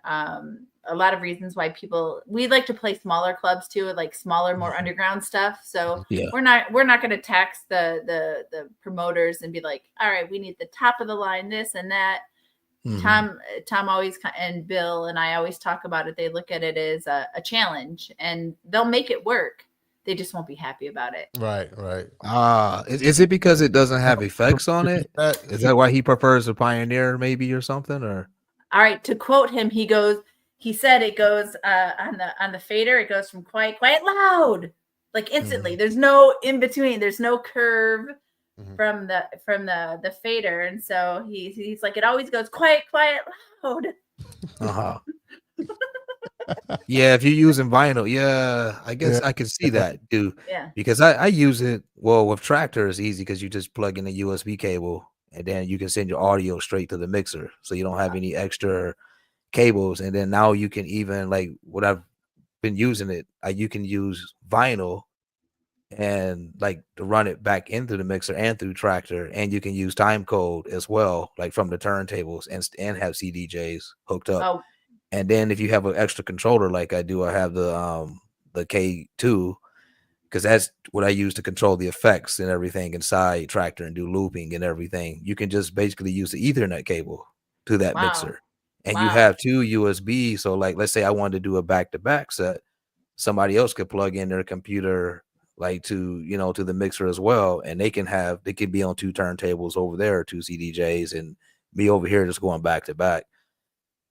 a lot of reasons why we like to play smaller clubs too, like smaller, more underground stuff. So we're not going to tax the promoters and be like, "All right, we need the top of the line, this and that." Tom always, and Bill and I always talk about it. They look at it as a challenge, and they'll make it work. They just won't be happy about it. Right. Is it because it doesn't have effects on it? Is that why he prefers a Pioneer, maybe, or something? Or all right, to quote him, he said it goes on the fader. It goes from quiet, loud, like instantly. There's no in between. There's no curve from the fader, and so he's like, it always goes quiet, loud. Yeah, if you're using vinyl, I guess I can see that, dude. Yeah, because I use it. Well, with Tractor, it's easy because you just plug in a USB cable and then you can send your audio straight to the mixer, so you don't have any extra cables. And then now you can even, like, what I've been using it, you can use vinyl and like to run it back into the mixer and through Tractor, and you can use time code as well, like from the turntables, and have CDJs hooked up. And then if you have an extra controller like I do, I have the K2, because that's what I use to control the effects and everything inside Tractor and do looping and everything. You can just basically use the Ethernet cable to that mixer, and you have 2 USB. So like, let's say I wanted to do a back-to-back set, somebody else could plug in their computer like to the mixer as well, and they can be on 2 turntables over there, 2 CDJs, and me over here just going back to back.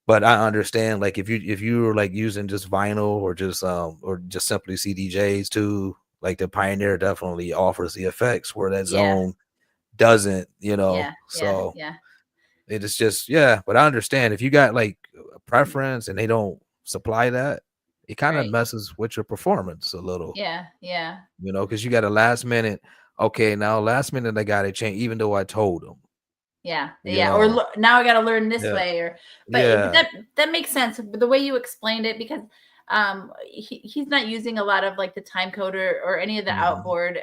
But I understand, like, if you're like using just vinyl or just simply CDJs too, like the Pioneer definitely offers the effects where that Zone doesn't, so it is just, but I understand if you got like a preference and they don't supply that, it kind of messes with your performance a little. Because you got a last minute, last minute I got to change, even though I told them. Or now I got to learn this way, but that makes sense. But the way you explained it, because he's not using a lot of like the time code or any of the outboard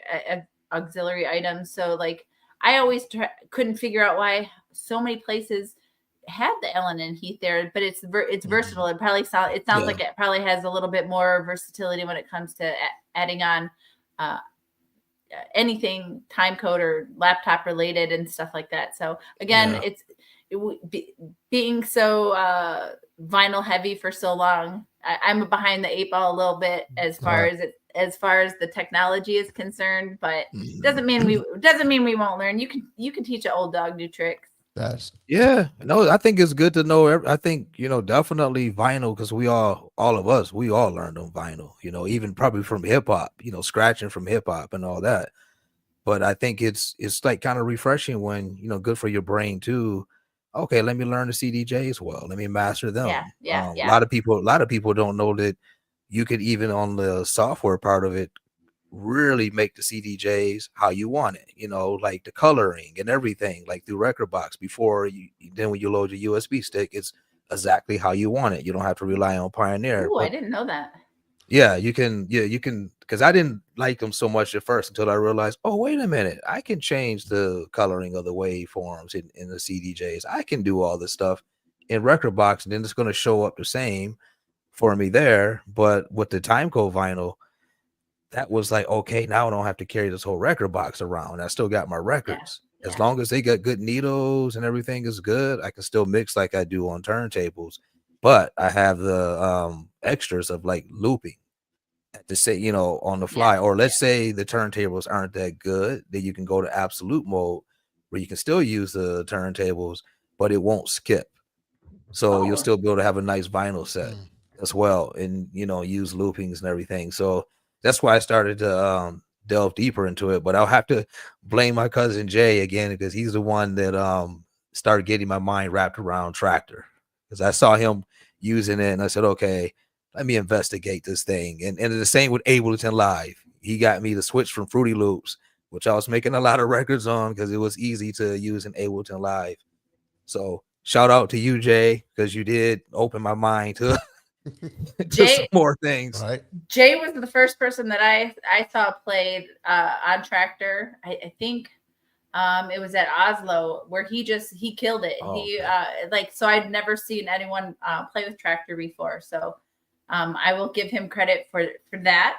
auxiliary items. So like I always couldn't figure out why so many places had the Ellen and Heath there, but it's versatile. It probably sounds like it probably has a little bit more versatility when it comes to adding on anything time code or laptop related and stuff like that. So again, being so vinyl heavy for so long, I'm behind the 8 ball a little bit as far as the technology is concerned, but doesn't mean we won't learn. You can teach an old dog new tricks. No, I think it's good to know. I think, definitely vinyl, because all of us learned on vinyl, even probably from hip hop, scratching from hip hop and all that. But I think it's like kind of refreshing when, good for your brain too. Okay, let me learn the CDJs well. Let me master them. Yeah. A lot of people don't know that you could, even on the software part of it, really make the CDJs how you want it, like the coloring and everything, like through Rekordbox. Before then when you load your USB stick, it's exactly how you want it. You don't have to rely on Pioneer. Oh, I didn't know that. Yeah, you can, because I didn't like them so much at first until I realized, oh, wait a minute, I can change the coloring of the waveforms in the CDJs. I can do all this stuff in Rekordbox, and then it's going to show up the same for me there. But with the timecode vinyl, that was like, okay, now I don't have to carry this whole record box around. I still got my records. As long as they got good needles and everything is good, I can still mix like I do on turntables. But I have the extras of like looping to say, on the fly. Or let's say the turntables aren't that good, then you can go to absolute mode where you can still use the turntables, but it won't skip. So you'll still be able to have a nice vinyl set as well, and use loopings and everything. So that's why I started to delve deeper into it. But I'll have to blame my cousin Jay again, because he's the one that started getting my mind wrapped around Tractor, because I saw him using it and I said, okay, let me investigate this thing. And the same with Ableton Live. He got me to switch from Fruity Loops, which I was making a lot of records on because it was easy to use in Ableton Live. So shout out to you, Jay, because you did open my mind to some more things. Right. Jay was the first person that I saw played on Tractor. I think it was at Oslo, where he killed it. So I'd never seen anyone play with Tractor before. So I will give him credit for that.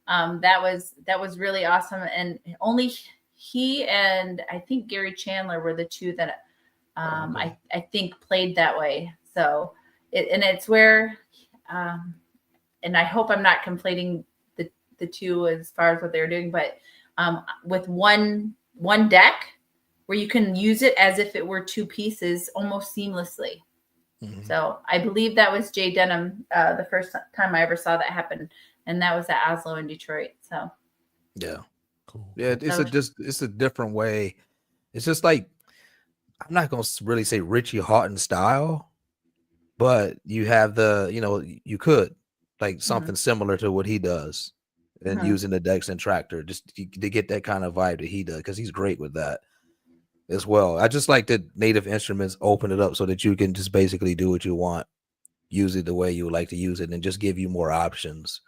That was really awesome. And only he and I think Gary Chandler were the two that I think played that way. So it's where and I hope I'm not conflating the two as far as what they're doing, but with one deck where you can use it as if it were two pieces almost seamlessly. So I believe that was Jay Denham the first time I ever saw that happen, and that was at Oslo in Detroit. So cool. Yeah, it's a different way. It's just like, I'm not gonna really say Richie Hawtin style, but you have you could like something similar to what he does, and using the decks and Tractor just to get that kind of vibe that he does, because he's great with that as well. I just like that Native Instruments open it up so that you can just basically do what you want, use it the way you would like to use it, and just give you more options.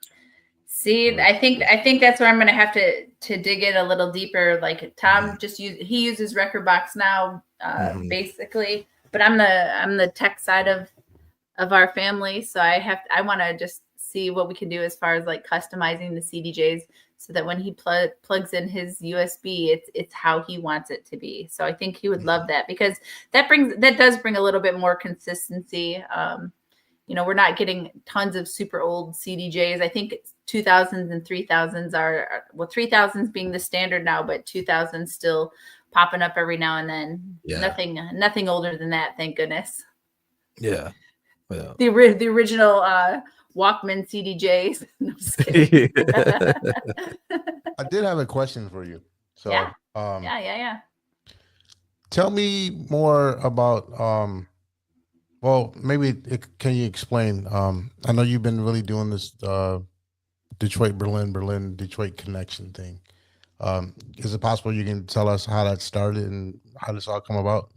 See, I think that's where I'm going to have to dig in a little deeper. Like Tom he uses Rekordbox now, basically, but I'm the tech side of our family, so I want to just see what we can do as far as like customizing the CDJs so that when he plugs in his USB, it's how he wants it to be. So I think he would love that, because that does bring a little bit more consistency. We're not getting tons of super old CDJs. I think 2000s and 3000s are 3000s being the standard now, but 2000s still popping up every now and then. Nothing older than that, thank goodness. Yeah. The original Walkman CDJs. No, just kidding. I did have a question for you. So yeah. Tell me more about well, maybe can you explain? I know you've been really doing this Detroit, Berlin, Detroit connection thing. Is it possible you can tell us how that started and how this all come about?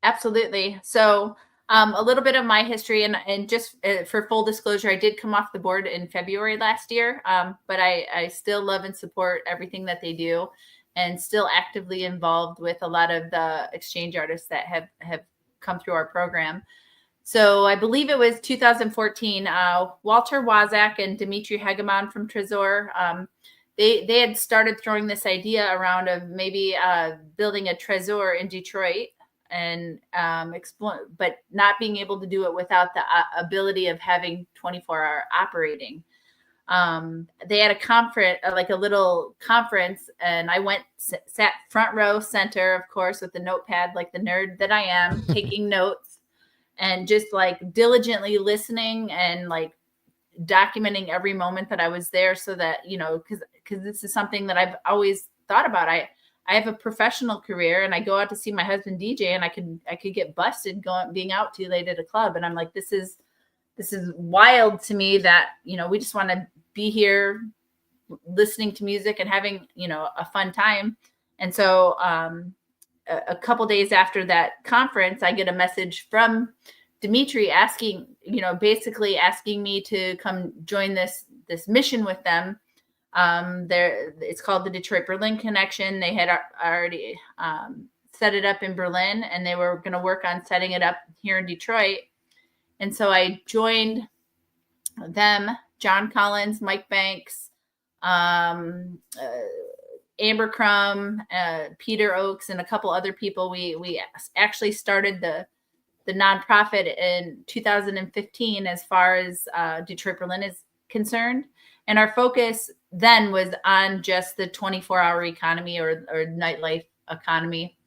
Absolutely. So a little bit of my history, and just for full disclosure, I did come off the board in February last year, but I still love and support everything that they do. and still actively involved with a lot of the exchange artists that have come through our program. So I believe it was 2014, Walter Wazak and Dimitri Hegemon from Trezor, they had started throwing this idea around of maybe building a Trezor in Detroit, and but not being able to do it without the ability of having 24-hour operating. They had a conference, like a little conference, and I sat front row center, of course, with the notepad, like the nerd that I am, taking notes and just like diligently listening and like documenting every moment that I was there, so that, you know, because this is something that I've always thought about. I have a professional career, and I go out to see my husband DJ, and I could get busted being out too late at a club, and I'm like, this is wild to me that, you know, we just want to be here listening to music and having, you know, a fun time. And so a couple days after that conference, I get a message from Dimitri asking, you know, basically asking me to come join this mission with them. It's called the Detroit Berlin Connection. They had already set it up in Berlin, and they were going to work on setting it up here in Detroit. And so I joined them, John Collins, Mike Banks, Amber Crum, Peter Oakes, and a couple other people. We actually started the nonprofit in 2015 as far as Detroit Berlin is concerned. And our focus then was on just the 24-hour economy or nightlife economy.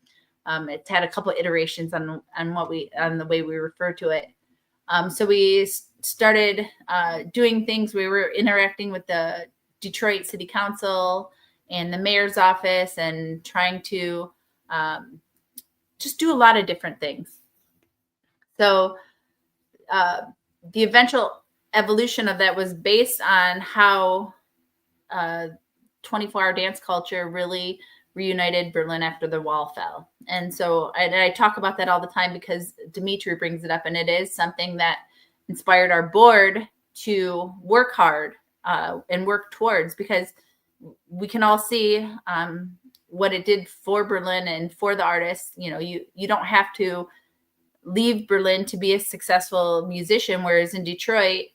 It's had a couple of iterations on the way we refer to it. So we started doing things. We were interacting with the Detroit City Council and the mayor's office, and trying to just do a lot of different things. So the eventual evolution of that was based on how 24-hour dance culture really reunited Berlin after the wall fell. And so I talk about that all the time because Dimitri brings it up, and it is something that inspired our board to work hard and work towards, because we can all see what it did for Berlin and for the artists. You know, you don't have to leave Berlin to be a successful musician, whereas in Detroit,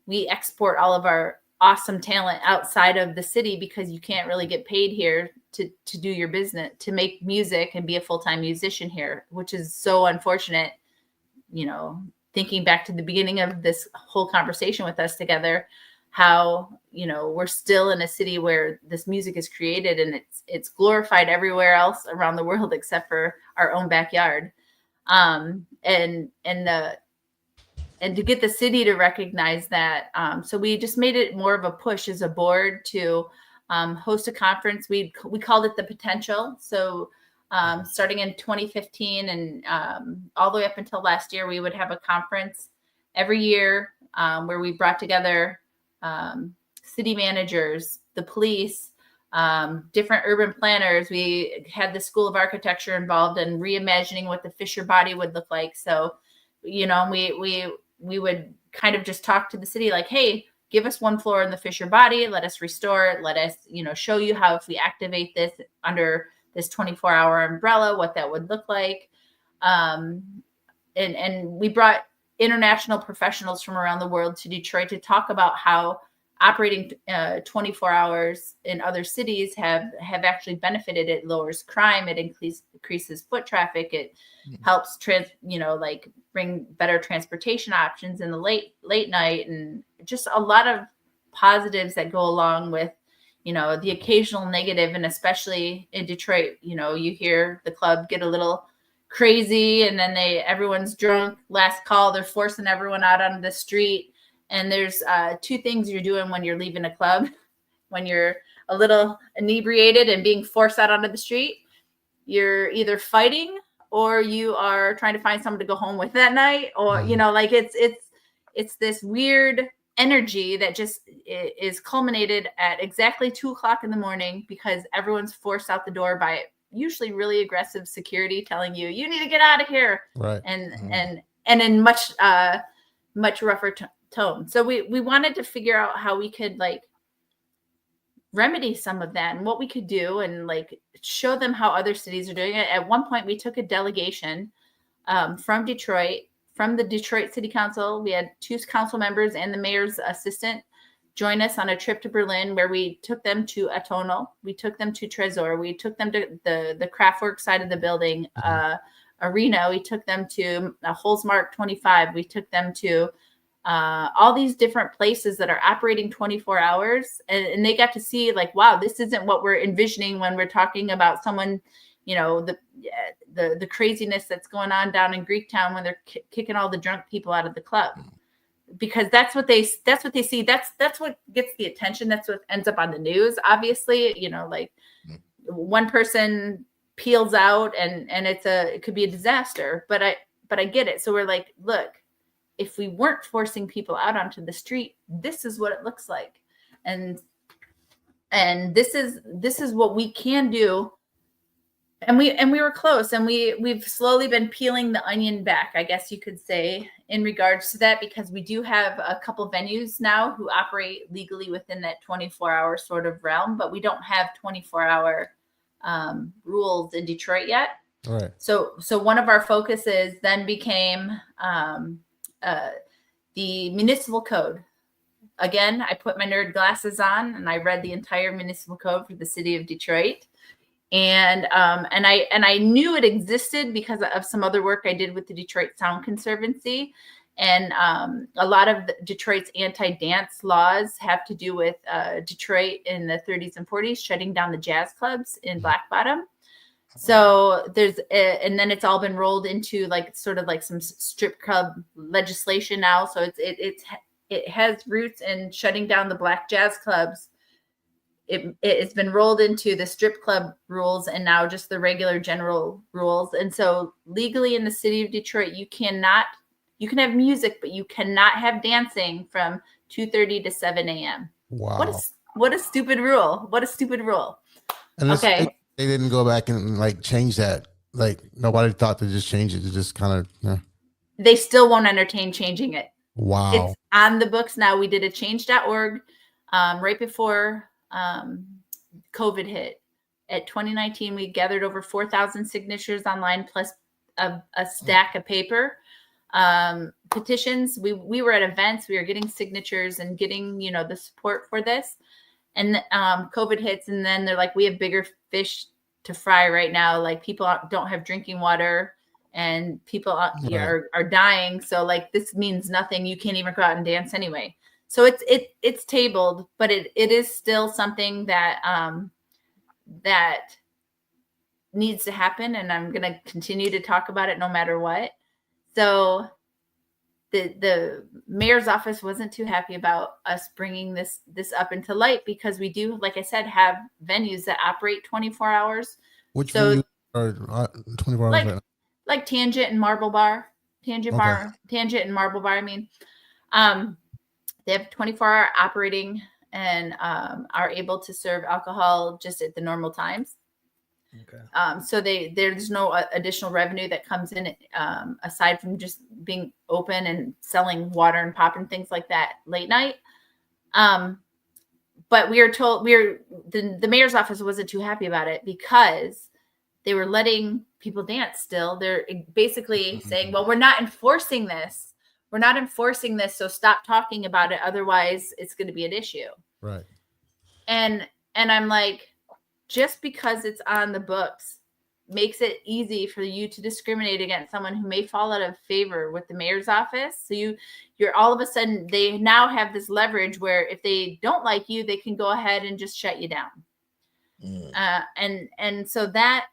we export all of our awesome talent outside of the city because you can't really get paid here to do your business, to make music and be a full-time musician here, which is so unfortunate. You know, thinking back to the beginning of this whole conversation with us together, how, you know, we're still in a city where this music is created and it's glorified everywhere else around the world except for our own backyard. And to get the city to recognize that. So we just made it more of a push as a board to host a conference. We called it The Potential. So starting in 2015 and all the way up until last year, we would have a conference every year where we brought together city managers, the police, different urban planners. We had the School of Architecture involved in reimagining what the Fisher body would look like. So, you know, we would kind of just talk to the city like, hey, give us one floor in the Fisher body. Let us restore it. Let us, you know, show you how, if we activate this under this 24-hour umbrella, what that would look like. And we brought international professionals from around the world to Detroit to talk about how operating 24 hours in other cities have actually benefited. It lowers crime. It increases foot traffic. It helps bring better transportation options in the late night, and just a lot of positives that go along with, you know, the occasional negative. And especially in Detroit, you know, you hear the club get a little crazy, and then everyone's drunk, last call, they're forcing everyone out on the street. And there's two things you're doing when you're leaving a club. When you're a little inebriated and being forced out onto the street, you're either fighting or you are trying to find someone to go home with that night. Or, you know, like it's this weird energy that just is culminated at exactly 2:00 in the morning because everyone's forced out the door by usually really aggressive security telling you need to get out of here. Right. And in much rougher tone. So we wanted to figure out how we could like remedy some of that and what we could do and like show them how other cities are doing it. At one point, we took a delegation from Detroit, from the Detroit City Council. We had 2 council members and the mayor's assistant join us on a trip to Berlin, where we took them to Atonal, we took them to Tresor, we took them to the Kraftwerk side of the building, Arena, we took them to Holzmark 25, we took them to all these different places that are operating 24 hours. And they got to see like, wow, this isn't what we're envisioning when we're talking about someone, you know, the craziness that's going on down in Greektown when they're kicking all the drunk people out of the club. Because that's what they see. That's what gets the attention. That's what ends up on the news. Obviously, you know, like one person peels out and it could be a disaster, but I get it. So we're like, look, if we weren't forcing people out onto the street, this is what it looks like. And this is what we can do. And we were close, and we've slowly been peeling the onion back, I guess you could say, in regards to that, because we do have a couple venues now who operate legally within that 24-hour sort of realm, but we don't have 24-hour rules in Detroit yet. All right. So one of our focuses then became the municipal code. Again, I put my nerd glasses on and I read the entire municipal code for the city of Detroit. And I knew it existed because of some other work I did with the Detroit Sound Conservancy. And a lot of Detroit's anti-dance laws have to do with Detroit in the 30s and 40s shutting down the jazz clubs in Black Bottom. So and then it's all been rolled into like sort of like some strip club legislation now. So it has roots in shutting down the black jazz clubs. It's been rolled into the strip club rules and now just the regular general rules. And so legally in the city of Detroit, you can have music, but you cannot have dancing from 2:30 to 7 a.m. Wow. What a stupid rule. What a stupid rule. And okay. They didn't go back and like change that. Like nobody thought to just change it. To just kind of, yeah. They still won't entertain changing it. Wow. It's on the books now. We did a change.org right before COVID hit. At 2019, we gathered over 4,000 signatures online, plus a stack of paper petitions. We were at events, we were getting signatures and getting, you know, the support for this. And COVID hits, and then they're like, we have bigger fish to fry right now. Like people don't have drinking water, and people are dying. So like this means nothing. You can't even go out and dance anyway. So it's tabled, but it is still something that that needs to happen, and I'm going to continue to talk about it no matter what. So the mayor's office wasn't too happy about us bringing this up into light, because we do, like I said, have venues that operate 24 hours. Which venues are 24 hours? Like Tangent and Marble Bar. Tangent and Marble Bar, I mean. They have 24-hour operating and are able to serve alcohol just at the normal times. Okay. So there's no additional revenue that comes in aside from just being open and selling water and pop and things like that late night. But we are told the mayor's office wasn't too happy about it because they were letting people dance still. They're basically saying, well, we're not enforcing this. We're not enforcing this, so stop talking about it. Otherwise, it's going to be an issue. Right. And I'm like, just because it's on the books makes it easy for you to discriminate against someone who may fall out of favor with the mayor's office. So you're all of a sudden, they now have this leverage where if they don't like you, they can go ahead and just shut you down. And so that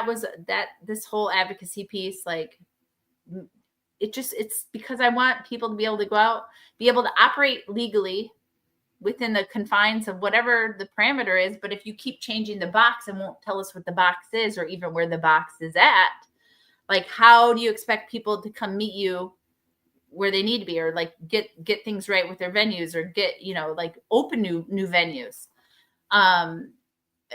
was this whole advocacy piece, like, it's because I want people to be able to go out, be able to operate legally within the confines of whatever the parameter is. But if you keep changing the box and won't tell us what the box is or even where the box is at, like, how do you expect people to come meet you where they need to be, or like get things right with their venues, or get, you know, like open new venues?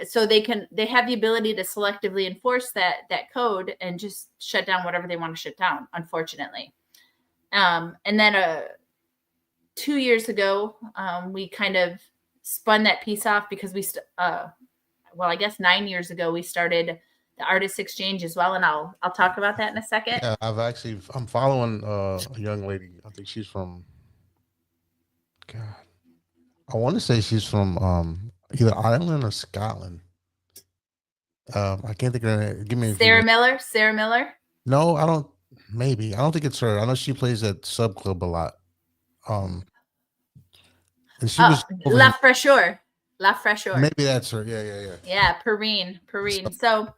So they have the ability to selectively enforce that code and just shut down whatever they want to shut down, unfortunately. And then 2 years ago, we kind of spun that piece off because I guess 9 years ago we started the Artist Exchange as well, and I'll talk about that in a second. Yeah, I'm following a young lady. I think she's from, God, I want to say she's from either Ireland or Scotland. I can't think of her name. Give me Sarah Miller. Sarah Miller. No, I don't. Maybe I don't think it's her. I know she plays at Sub Club a lot. And she was La Fraîcheur. La Fraîcheur. Maybe that's her. Yeah. Yeah, Perrine. So,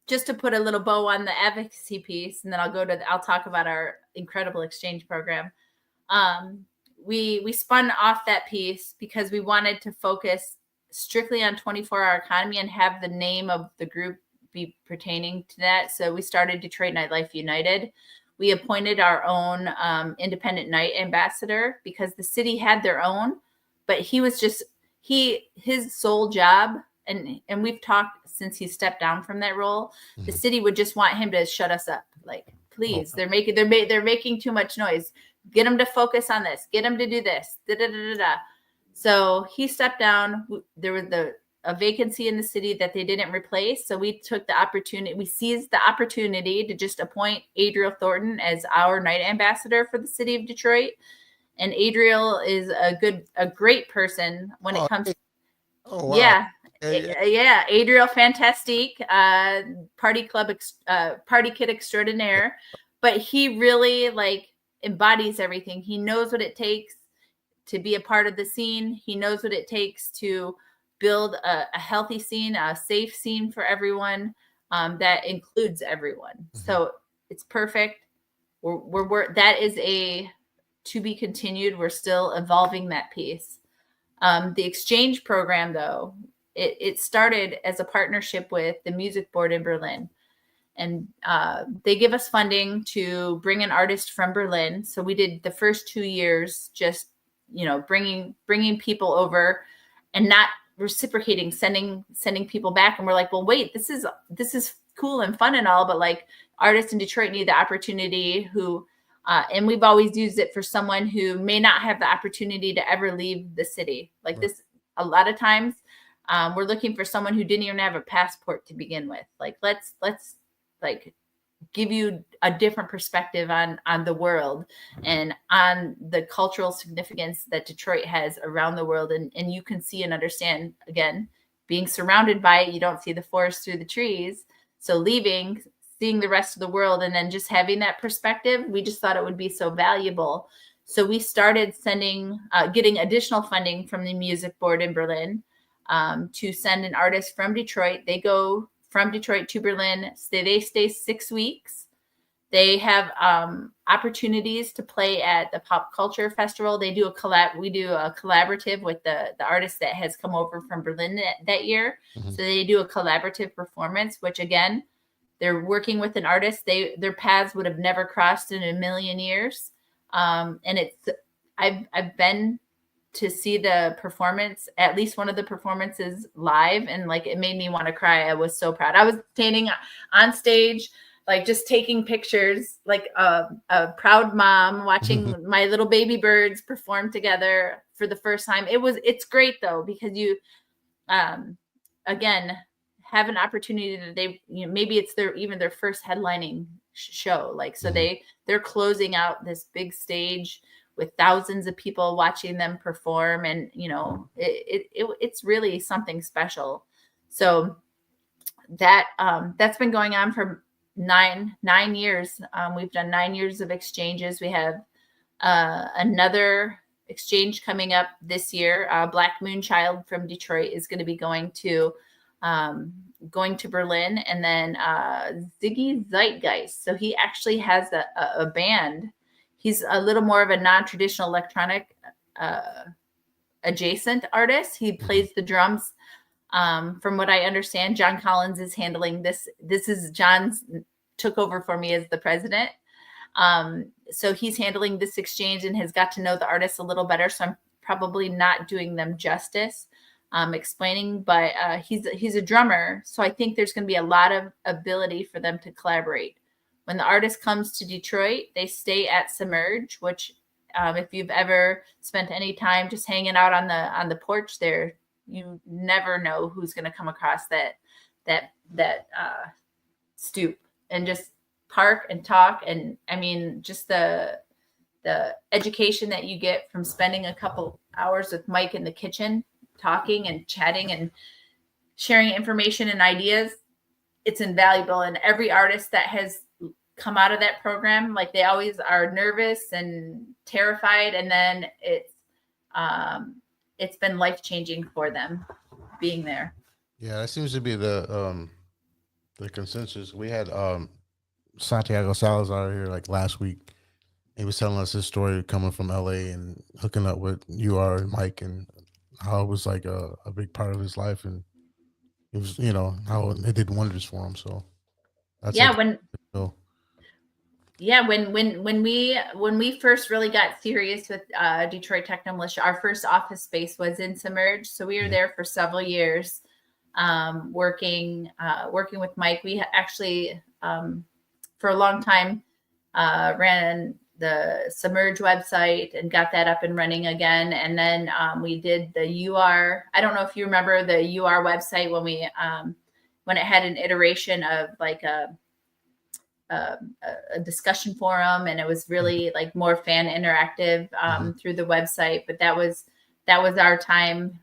just to put a little bow on the advocacy piece, and then I'll talk about our incredible exchange program. We spun off that piece because we wanted to focus strictly on 24-hour economy and have the name of the group be pertaining to that. So we started Detroit Nightlife United. We appointed our own independent night ambassador because the city had their own, but he was just his sole job. And we've talked since he stepped down from that role. Mm-hmm. The city would just want him to shut us up. Like, please, they're making too much noise. Get them to focus on this. Get them to do this. So he stepped down. There was a vacancy in the city that they didn't replace. So we took the opportunity. We seized the opportunity to just appoint Adriel Thornton as our night ambassador for the city of Detroit. And Adriel is a great person when it comes. Oh, wow. Yeah. Yeah, Adriel Fantastique, party kid extraordinaire, but he really embodies everything. He knows what it takes to be a part of the scene. He knows what it takes to build a healthy scene, a safe scene for everyone that includes everyone. Mm-hmm. So it's perfect. That is a to be continued. We're still evolving that piece. The exchange program, though. It started as a partnership with the Music Board in Berlin. And they give us funding to bring an artist from Berlin. So we did the first 2 years just, bringing people over and not reciprocating, sending people back. And we're like, well, wait, this is cool and fun and all, but artists in Detroit need the opportunity and we've always used it for someone who may not have the opportunity to ever leave the city. Right. This, a lot of times, we're looking for someone who didn't even have a passport to begin with. Let's give you a different perspective on the world and on the cultural significance that Detroit has around the world. And you can see and understand, again, being surrounded by it, you don't see the forest through the trees. So leaving, seeing the rest of the world, and then just having that perspective, we just thought it would be so valuable. So we started getting additional funding from the Music Board in Berlin. To send an artist from Detroit. They go from Detroit to Berlin. They stay 6 weeks. They have opportunities to play at the Pop Culture Festival. They do we do a collaborative with the artist that has come over from Berlin that year. Mm-hmm. So they do a collaborative performance, which again, they're working with an artist. Their paths would have never crossed in a million years. And I've been to see the performance, at least one of the performances live. And it made me want to cry. I was so proud. I was standing on stage, just taking pictures, a proud mom watching my little baby birds perform together for the first time. It's great though, because you, again, have an opportunity that maybe it's their first headlining show. So they're closing out this big stage with thousands of people watching them perform. And, it's really something special. So that's been going on for nine years. We've done 9 years of exchanges. We have another exchange coming up this year. Black Moonchild from Detroit is going to be going to Berlin, and then Ziggy Zeitgeist. So he actually has a band. He's a little more of a non-traditional electronic adjacent artist. He plays the drums. From what I understand, John Collins is handling this. This is John's took over for me as the president. So he's handling this exchange and has got to know the artists a little better. So I'm probably not doing them justice explaining, but he's a drummer. So I think there's going to be a lot of ability for them to collaborate. When the artist comes to Detroit, they stay at Submerge, which If you've ever spent any time just hanging out on the porch there, you never know who's going to come across that stoop and just park and talk. And I mean, just the education that you get from spending a couple hours with Mike in the kitchen, talking and chatting and sharing information and ideas, it's invaluable. And every artist that has come out of that program, like they always are nervous and terrified. And then it's been life-changing for them being there. Yeah, that seems to be the consensus. We had Santiago Salazar here like last week. He was telling us his story coming from LA and hooking up with UR and Mike, and how it was like a big part of his life, and it was, you know, how it did wonders for him. So that's when we first really got serious with Detroit Techno Militia, our first office space was in Submerge. So we were there for several years, working with Mike. We actually for a long time ran the Submerge website and got that up and running again. And then we did the UR. I don't know if you remember the UR website when it had an iteration of like a discussion forum, and it was really like more fan interactive through the website. But that was our time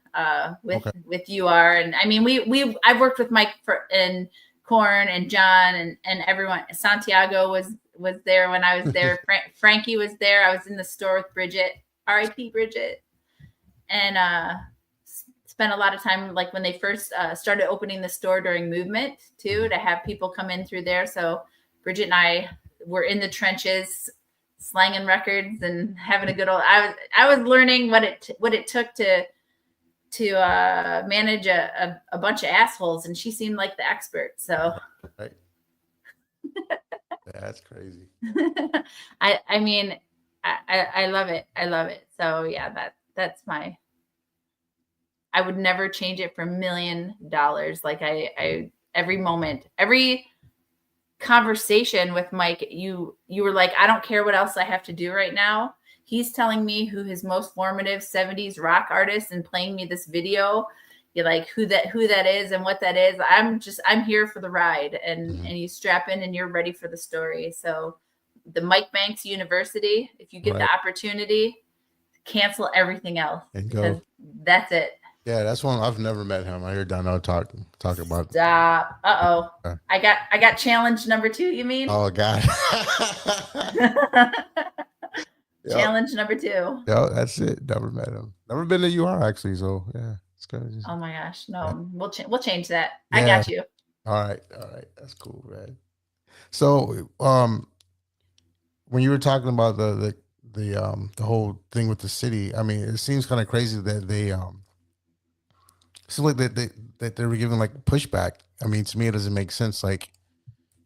with UR. And I mean, I've worked with Mike and Korn and John and everyone. Santiago was there when I was there. Frankie was there. I was in the store with Bridget, R.I.P. Bridget, and spent a lot of time like when they first started opening the store during Movement too, to have people come in through there. So Bridget and I were in the trenches, slanging records and having a good old. I was learning what it took to manage a bunch of assholes, and she seemed like the expert. So. Right. That's crazy. I mean, I love it. I love it. So yeah, that's I would never change it for $1 million. Like I every moment, every conversation with Mike, you were like, I don't care what else I have to do right now. He's telling me who his most formative 70s rock artist and playing me this video. You're like, who that is and what that is. I'm here for the ride, and you strap in and you're ready for the story. So the Mike Banks University, if you get the opportunity, cancel everything else and go. That's it. Yeah, that's one. I've never met him. I hear Donnell talk about. Stop. I got challenge number 2. You mean? Oh God. Challenge number 2. Yeah, that's it. Never met him. Never been to UR actually. So yeah, it's good. Oh my gosh, no, we'll change that. Yeah. I got you. All right, that's cool, man. So when you were talking about the whole thing with the city, I mean, it seems kind of crazy that they seems like that they were giving like pushback. I mean, to me, it doesn't make sense. Like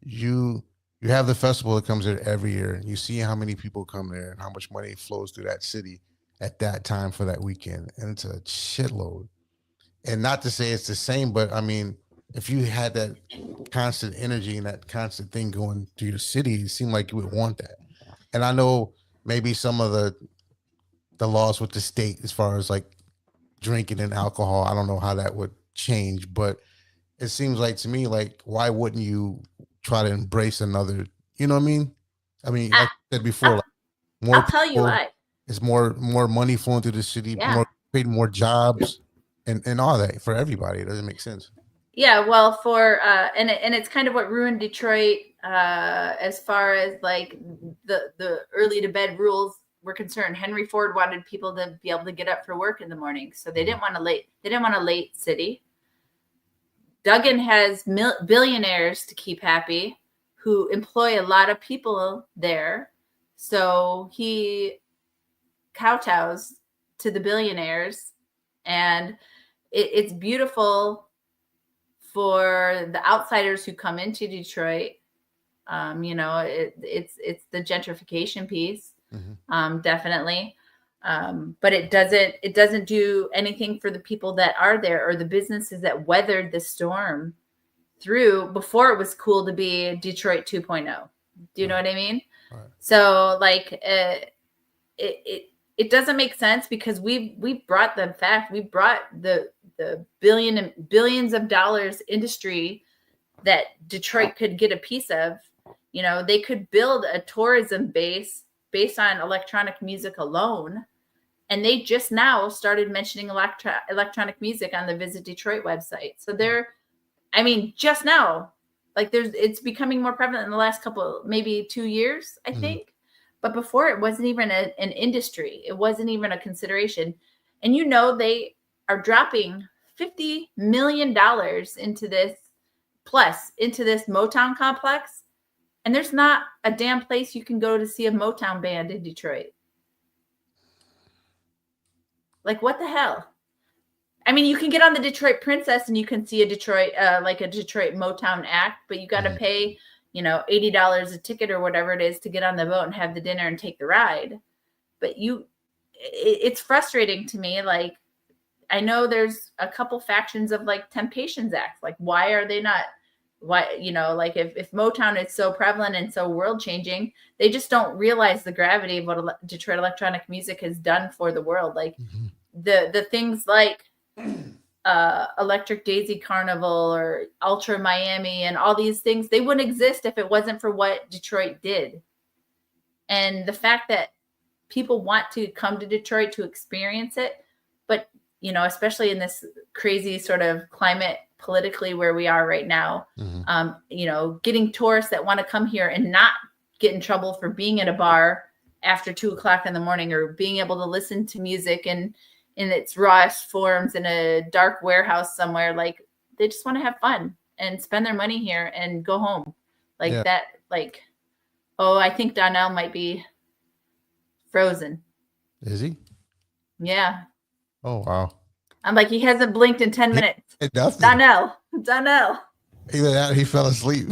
you have the festival that comes there every year. You see how many people come there and how much money flows through that city at that time for that weekend, and it's a shitload. And not to say it's the same, but I mean, if you had that constant energy and that constant thing going through your city, it seemed like you would want that. And I know maybe some of the laws with the state as far as like drinking and alcohol, I don't know how that would change, but it seems like to me, like, why wouldn't you try to embrace another, you know what I mean? I mean, like I said before, I'll tell you what. It's more money flowing through the city, creating more jobs and all that for everybody. It doesn't make sense. Yeah, well, for and it's kind of what ruined Detroit as far as like the early to bed rules were concerned. Henry Ford wanted people to be able to get up for work in the morning, so they didn't want a late city. Duggan has billionaires to keep happy, who employ a lot of people there, so he kowtows to the billionaires, and it's beautiful for the outsiders who come into Detroit. You know, it's the gentrification piece, definitely. But it doesn't do anything for the people that are there or the businesses that weathered the storm through before it was cool to be Detroit 2.0. Do you know what I mean? Right. So like, it doesn't make sense because we brought the billions of dollars industry that Detroit could get a piece of. You know, they could build a tourism base based on electronic music alone. And they just now started mentioning electronic music on the Visit Detroit website. So just now, like it's becoming more prevalent in the last maybe 2 years, I think. But before it wasn't even an industry. It wasn't even a consideration. And they are dropping $50 million into this Motown complex. And there's not a damn place you can go to see a Motown band in Detroit. Like, what the hell? I mean, you can get on the Detroit Princess and you can see a Detroit Motown act, but you got to pay, $80 a ticket or whatever it is to get on the boat and have the dinner and take the ride. But it's frustrating to me. Like, I know there's a couple factions of like Temptations Act. Like, why are they not? Why, like if Motown is so prevalent and so world changing, they just don't realize the gravity of what Detroit electronic music has done for the world. Like the things like Electric Daisy Carnival or Ultra Miami and all these things, they wouldn't exist if it wasn't for what Detroit did. And the fact that people want to come to Detroit to experience it, but especially in this crazy sort of climate politically where we are right now, getting tourists that want to come here and not get in trouble for being at a bar after 2:00 in the morning or being able to listen to music in its rawest forms in a dark warehouse somewhere. Like, they just want to have fun and spend their money here and go home. Like that, like, oh, I think Donnell might be frozen. Is he? Yeah. Oh, wow. I'm like, he hasn't blinked in 10 minutes. Donnell. Either that or he fell asleep.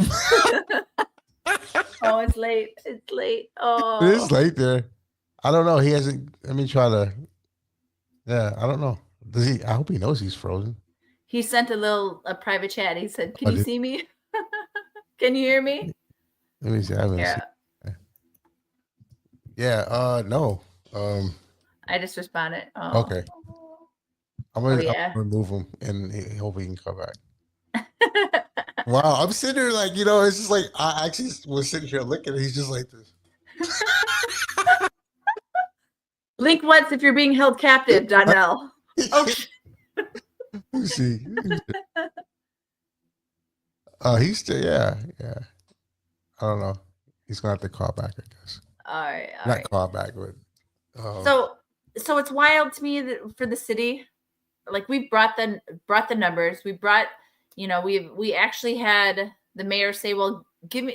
Oh, it's late. It's late. Oh. It is late there. I don't know. He hasn't. Let me try to. Yeah, I don't know. Does he? I hope he knows he's frozen. He sent a private chat. He said, "Can you see me? Can you hear me?" Let me see. I haven't seen. Yeah. No. I just responded. Oh. Okay. I'm gonna remove him and hope he can come back. Wow, I'm sitting there like, it's just like I actually was sitting here looking. He's just like this. Blink once if you're being held captive, Donnell. Oh, Let's see. He's still, yeah. I don't know. He's gonna have to call back, I guess. All right. Not call back, but. So it's wild to me that for the city, like we brought the numbers. We brought, we actually had the mayor say, "Well,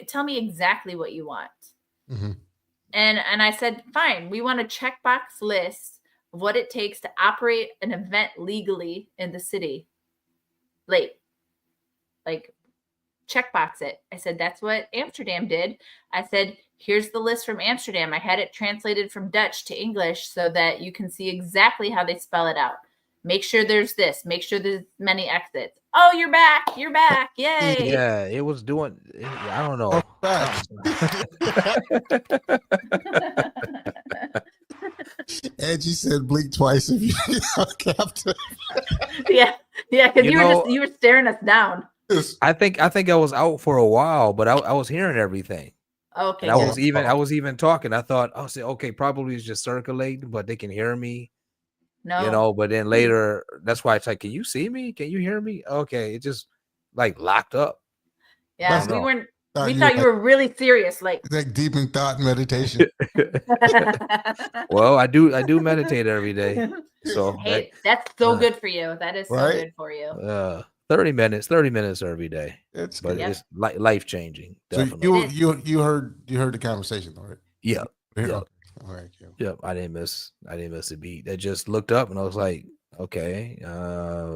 tell me exactly what you want." Mm-hmm. And I said, fine, we want a checkbox list of what it takes to operate an event legally in the city. Like checkbox it. I said, that's what Amsterdam did. I said, here's the list from Amsterdam. I had it translated from Dutch to English so that you can see exactly how they spell it out. Make sure there's this. Make sure there's many exits. Oh, you're back. You're back. Yay. Yeah, it was doing, I don't know. Angie said blink twice if you're captive. Yeah, because you were staring us down. I think I was out for a while, but I was hearing everything. Okay. And I was even talking. I thought, okay, probably it's just circulating, but they can hear me. No. But then later, that's why it's like, can you see me? Can you hear me? Okay, it just like locked up. Yeah, we thought you were really serious, like deep in thought and meditation. Well, I do meditate every day. So hey, that's so good for you. That is so good for you. 30 minutes every day. It's life changing. So you heard the conversation, right? Yeah. Yeah. All right. Yep. I didn't miss a beat. I just looked up and I was like, okay,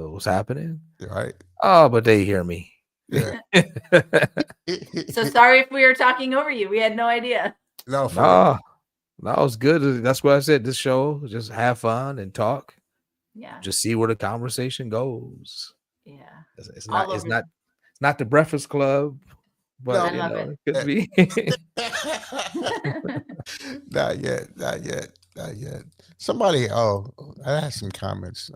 what's happening? Right. Oh, but they hear me. Yeah. So sorry if we were talking over you. We had no idea. No, it was good. That's what I said. This show, just have fun and talk. Yeah. Just see where the conversation goes. Yeah. It's not the Breakfast Club, but it could be. Not yet. Yeah. Somebody. Oh, I had some comments.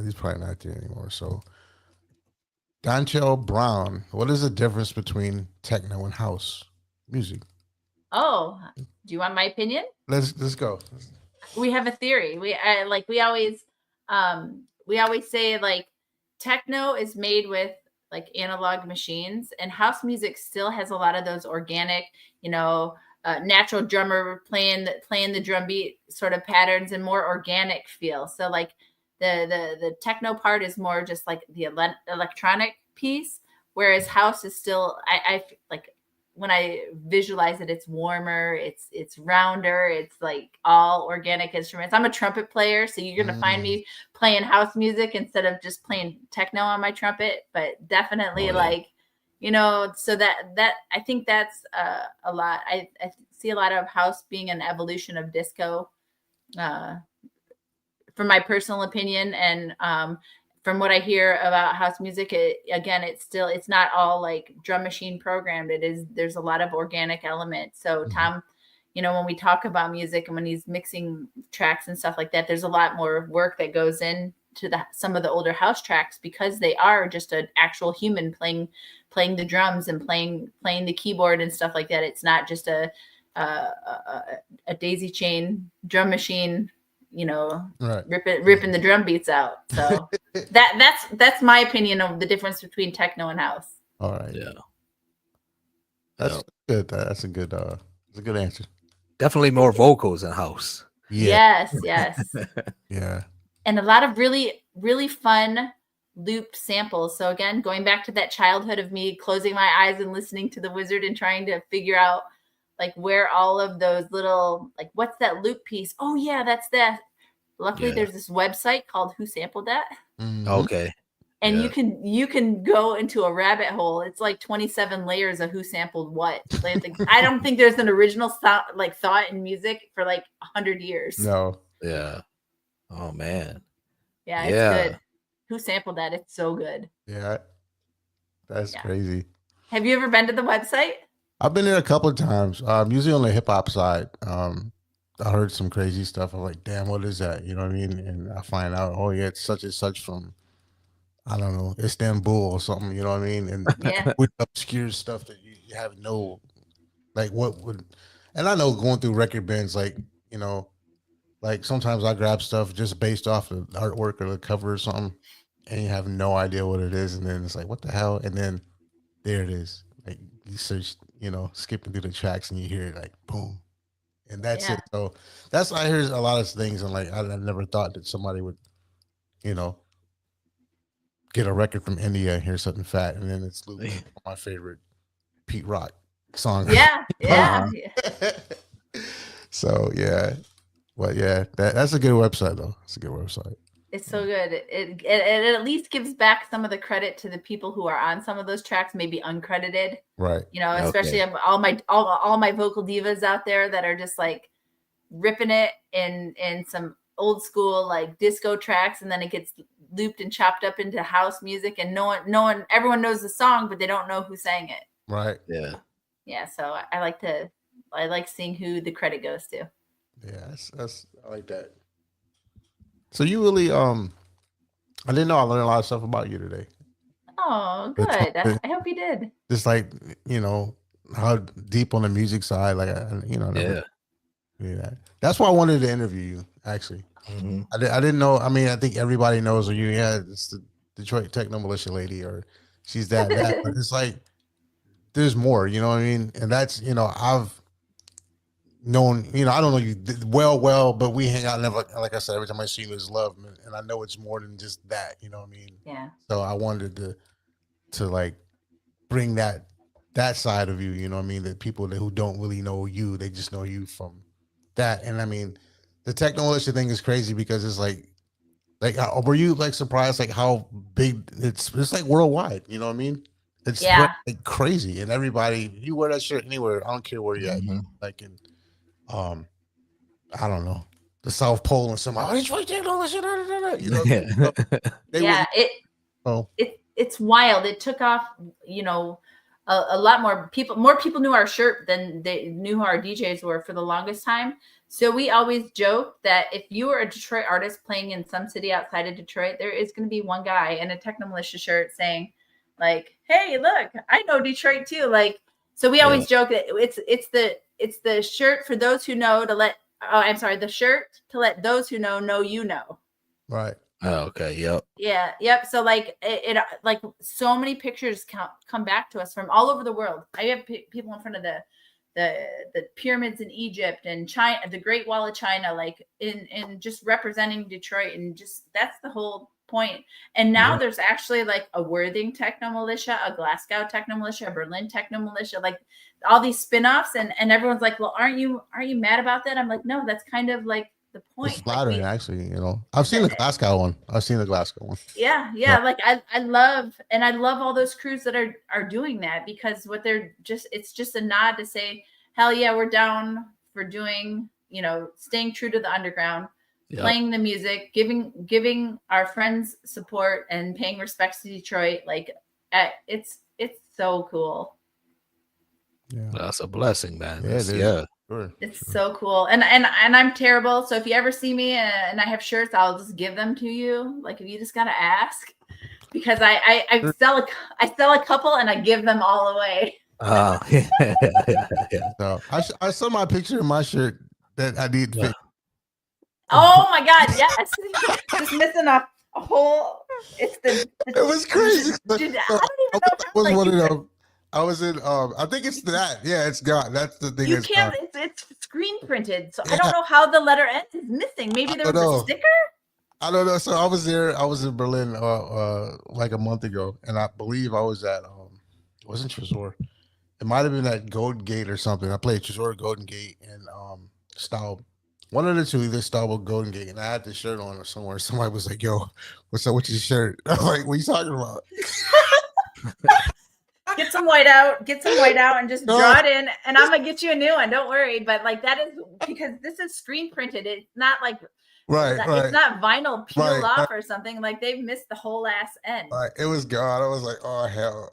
He's probably not there anymore. So, Donchell Brown. What is the difference between techno and house music? Oh, do you want my opinion? Let's go. We have a theory. We always say like techno is made with like analog machines, and house music still has a lot of those organic, natural drummer playing the drum beat sort of patterns and more organic feel. So like the techno part is more just like the electronic piece, whereas house is still I like when I visualize it, it's warmer, it's rounder, it's like all organic instruments. I'm a trumpet player, so you're gonna find me playing house music instead of just playing techno on my trumpet, but definitely so that I think that's a lot. I see a lot of house being an evolution of disco, from my personal opinion, and from what I hear about house music, it's not all like drum machine programmed. There's a lot of organic elements. So Tom, when we talk about music and when he's mixing tracks and stuff like that, there's a lot more work that goes into some of the older house tracks, because they are just an actual human playing the drums and playing the keyboard and stuff like that. It's not just a daisy chain drum machine, right, ripping the drum beats out. So that's my opinion of the difference between techno and house. All right. Yeah. That's good. That's a good answer. Definitely more vocals in house. Yeah. Yes. Yeah. And a lot of really, really fun looped samples. So again, going back to that childhood of me closing my eyes and listening to the Wizard and trying to figure out like where all of those little, like, what's that loop piece? Oh yeah, that's that. Luckily there's this website called Who Sampled That. Mm-hmm. Okay. And you can go into a rabbit hole. It's like 27 layers of who sampled what. I don't think there's an original thought in music for like 100 years. No. Yeah. Oh man. Yeah, it's good. Who sampled that? It's so good. Yeah. That's crazy. Have you ever been to the website? I've been there a couple of times. Usually on the hip hop side. I heard some crazy stuff. I'm like, damn, what is that? You know what I mean? And I find out, oh yeah, it's such and such from, I don't know, Istanbul or something. You know what I mean? And with obscure stuff that you have no, like what would, and I know going through record bins, like, like sometimes I grab stuff just based off the artwork or the cover or something, and you have no idea what it is, and then it's like, what the hell? And then there it is. Like you search, skipping through the tracks, and you hear it like boom, and that's it. So that's I hear a lot of things, and like I never thought that somebody would, get a record from India and hear something fat, and then it's my favorite Pete Rock song. Yeah. So yeah. But yeah, that's a good website though. It's a good website. It's so good. It at least gives back some of the credit to the people who are on some of those tracks, maybe uncredited. Right. Especially all my vocal divas out there that are just like ripping it in some old school like disco tracks, and then it gets looped and chopped up into house music, and everyone knows the song, but they don't know who sang it. Right. Yeah. Yeah. So I like seeing who the credit goes to. Yeah, I like that. So you really I didn't know I learned a lot of stuff about you today. Oh, good. I hope you did. Just like, how deep on the music side, like that's why I wanted to interview you, actually. Mm-hmm. I didn't know. I mean, I think everybody knows you. Yeah, it's the Detroit Techno Militia lady, or she's that. But it's like there's more. You know what I mean? And that's I've known. I don't know you well, but we hang out. Never, like I said, every time I see you, there's love, and I know it's more than just that. You know what I mean? Yeah. So I wanted to like bring that side of you. You know what I mean? That people who don't really know you, they just know you from that. And I mean, the Techno Militia thing is crazy because it's like were you like surprised like how big it's like worldwide? You know what I mean? It's like crazy, and everybody, you wear that shirt anywhere. I don't care where you're at. Like in I don't know, the South Pole and somebody, Detroit Techno Militia. It's wild. It took off, a lot more people knew our shirt than they knew who our DJs were for the longest time. So we always joke that if you were a Detroit artist playing in some city outside of Detroit, there is going to be one guy in a Techno Militia shirt saying, like, "Hey, look, I know Detroit too." Like, so we always joke that it's the shirt for those who know to let. Oh, I'm sorry, the shirt to let those who know you know. Right. Oh, okay. Yep. Yeah. Yep. So like it like so many pictures come back to us from all over the world. I have people in front of the pyramids in Egypt and China, the Great Wall of China, like in just representing Detroit, and just that's the whole point. And now there's actually like a Worthing Techno Militia, a Glasgow Techno Militia, a Berlin Techno Militia, like all these spin-offs, and everyone's like, well, aren't you mad about that? I'm like, no, that's kind of like the point. It's flattering, like actually, you know. I've seen the Glasgow one. Yeah. Like I love all those crews that are doing that, because what they're just, it's just a nod to say, hell yeah, we're down for doing, you know, staying true to the underground, playing the music, giving our friends support and paying respects to Detroit. Like it's so cool. Yeah, that's a blessing, man. Yeah, it is. Yeah. Sure. It's so cool. And I'm terrible. So if you ever see me and I have shirts, I'll just give them to you. Like, if you just got to ask, because I sell a couple and I give them all away. Yeah. So I saw my picture of my shirt that I need to fit. Oh my God. Yes. Just missing a whole, it's the it was crazy. Dude, I don't even know. I was in I think it's that. Yeah, it's gone. That's the thing. You can't, it's screen printed. So I don't know how the letter N is missing. Maybe there was a sticker. I don't know. So I was there. I was in Berlin like a month ago, and I believe I was at it wasn't Tresor. It might have been at Golden Gate or something. I played Tresor, Golden Gate, and Staub. One of the two, either Staub or Golden Gate, and I had this shirt on or somewhere. Somebody was like, "Yo, what's up with your shirt?" I'm like, "What are you talking about?" Get some white out and just draw it in, and I'm gonna get you a new one. Don't worry. But like, that is because this is screen printed. It's not like it's not vinyl peeled off or something. Like, they've missed the whole ass end. It was gone. I was like, oh hell.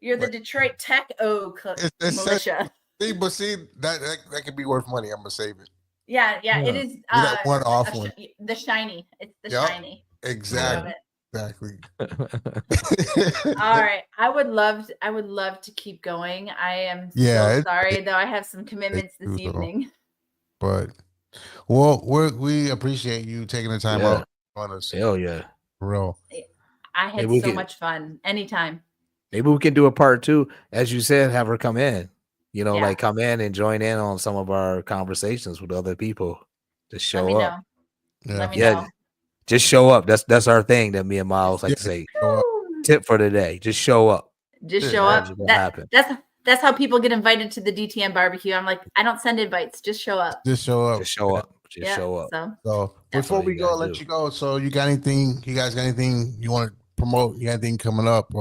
You're the Detroit Tech Militia. But see, that could be worth money. I'm gonna save it. Yeah. It is one off one. The shiny. It's the shiny. Exactly. All right. I would love to keep going. I am so sorry though. I have some commitments this evening. But we appreciate you taking the time out on us. Hell yeah. Real. I had so much fun. Anytime. Maybe we can do a part 2. As you said, have her come in. You know, like come in and join in on some of our conversations with other people. Just show up. Let me know. Just show up. That's our thing that me and Myles like to say. Tip for the day. Just show up. Just show up. That's how people get invited to the DTM barbecue. I'm like, I don't send invites. Just show up. Just show up. Just show up. Just show up. So before we go, I'll let you go. So you guys got anything you want to promote? You got anything coming up?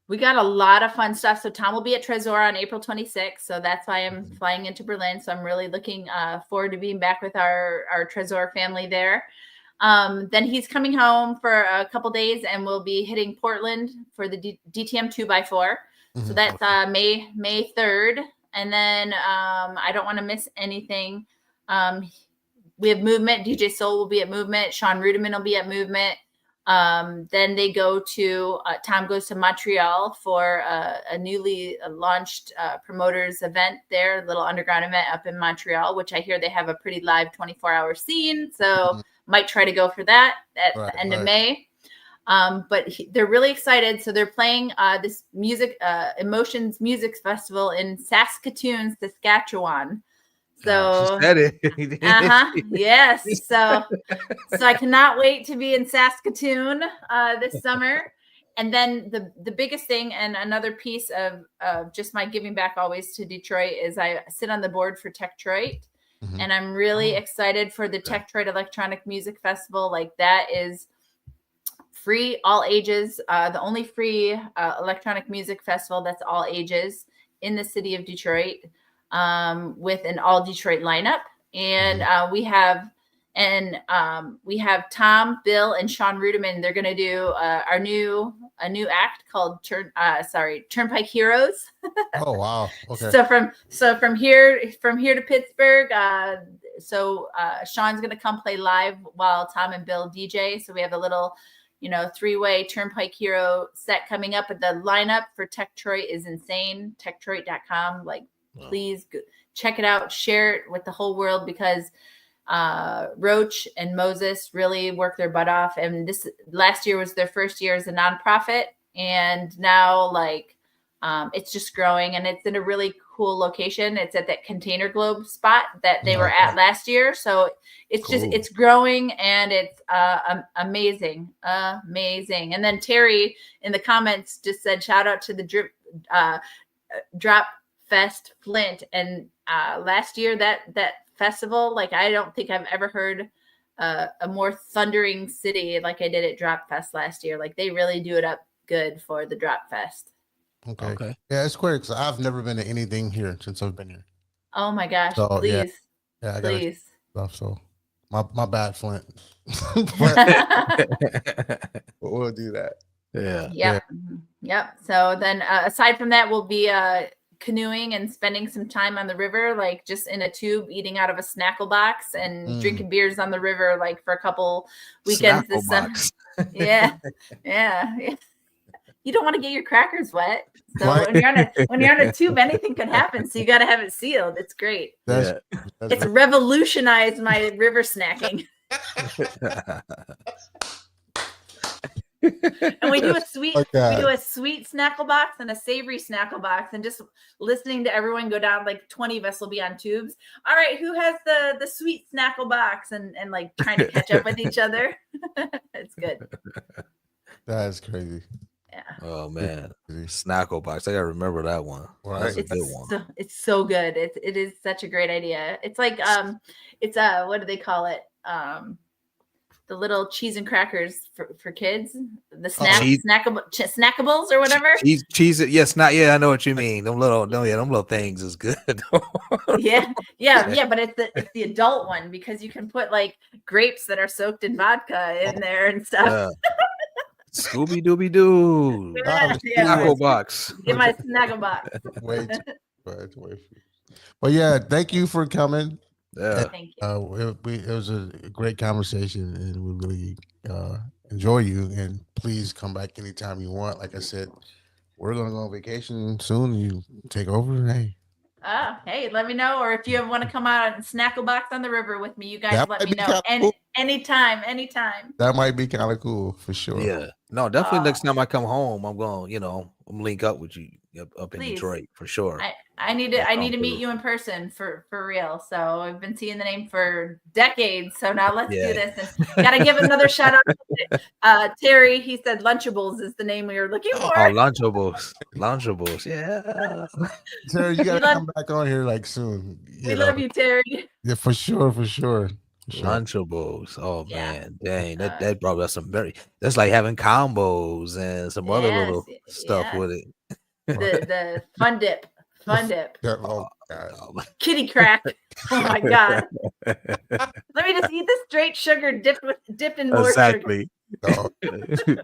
We got a lot of fun stuff. So Tom will be at Tresor on April 26th. So that's why I'm flying into Berlin. So I'm really looking forward to being back with our Tresor family there. Then he's coming home for a couple days, and we'll be hitting Portland for the DTM 2x4. So that's May 3rd. And then I don't want to miss anything. We have Movement. DJ Soul will be at Movement. Sean Rudiman will be at Movement. Then they go to Tom goes to Montreal for a newly launched promoters event there, a little underground event up in Montreal, which I hear they have a pretty live 24-hour scene. So might try to go for that at the end of May. But they're really excited. So they're playing this Emotions Music Festival in Saskatoon, Saskatchewan. So yes. So I cannot wait to be in Saskatoon this summer. And then the biggest thing, and another piece of just my giving back always to Detroit, is I sit on the board for Techtroit. And I'm really excited for the Techtroit Electronic Music Festival. Like, that is free, all ages. The only free electronic music festival that's all ages in the city of Detroit, with an all Detroit lineup. And we have And we have Tom, Bill, and Sean Rudiman. They're going to do a new act called Turnpike Heroes. Oh wow! Okay. So from here to Pittsburgh. Sean's going to come play live while Tom and Bill DJ. So we have a little, 3-way Turnpike Hero set coming up. But the lineup for Tech Detroit is insane. TechDetroit.com. Please check it out. Share it with the whole world because Roach and Moses really worked their butt off, and this last year was their first year as a nonprofit, and now it's just growing, and it's in a really cool location. It's at that Container Globe spot that they were at last year, so it's cool. It's growing, and it's amazing. And then Terry in the comments just said shout out to the Drop Fest Flint, and last year that festival, I don't think I've ever heard a more thundering city like I did at Drop Fest last year. They really do it up good for the Drop Fest. Okay. Yeah, it's quick because I've never been to anything here since I've been here. Oh my gosh! So, please, I please. Stuff. So my bad, Flint. We'll do that. Yeah. Yep. So then, aside from that, we'll be canoeing and spending some time on the river, just in a tube, eating out of a snackle box and drinking beers on the river, for a couple weekends this summer. Yeah. You don't want to get your crackers wet. So when you're on a tube, anything could happen. So you got to have it sealed. It's great. It's revolutionized my river snacking. And we do a sweet snackle box and a savory snackle box, and just listening to everyone go down. 20 of us will be on tubes. All right, who has the sweet snackle box, and trying to catch up with each other. It's good. That's crazy. Yeah. Oh man, snackle box. I gotta remember that one. Right. That's a good one. It's so good. It is such a great idea. It's it's what do they call it? The little cheese and crackers for kids, the snackables or whatever. Cheese. Yes, not. Yeah, I know what you mean. Them little things is good. yeah. But it's the adult one, because you can put grapes that are soaked in vodka in there and stuff. Yeah. Scooby Dooby Doo. Snacko box. Get my snacko box. Wait. Well, yeah. Thank you for coming. Yeah. Thank you. It was a great conversation, and we really enjoy you. And please come back anytime you want. Like I said, we're gonna go on vacation soon. You take over. Hey, let me know. Or if you ever want to come out and snackle box on the river with me, you guys let me know. And anytime. That might be kind of cool for sure. Yeah. No, definitely next time I come home, I'm going, I'm link up with you up in Detroit for sure. I need to meet you in person for real. So I've been seeing the name for decades. So now let's do this. And gotta give another shout out to Terry. He said Lunchables is the name we were looking for. Oh, Lunchables. Yeah. Terry, you gotta come back on here soon. We love you, Terry. Yeah, for sure. Lunchables. Oh man, dang, that brought us that's like having combos and some other little stuff with it. The fun dip. Oh, God. Kitty crack. Oh my God. Let me just eat this straight sugar dipped in more sugar.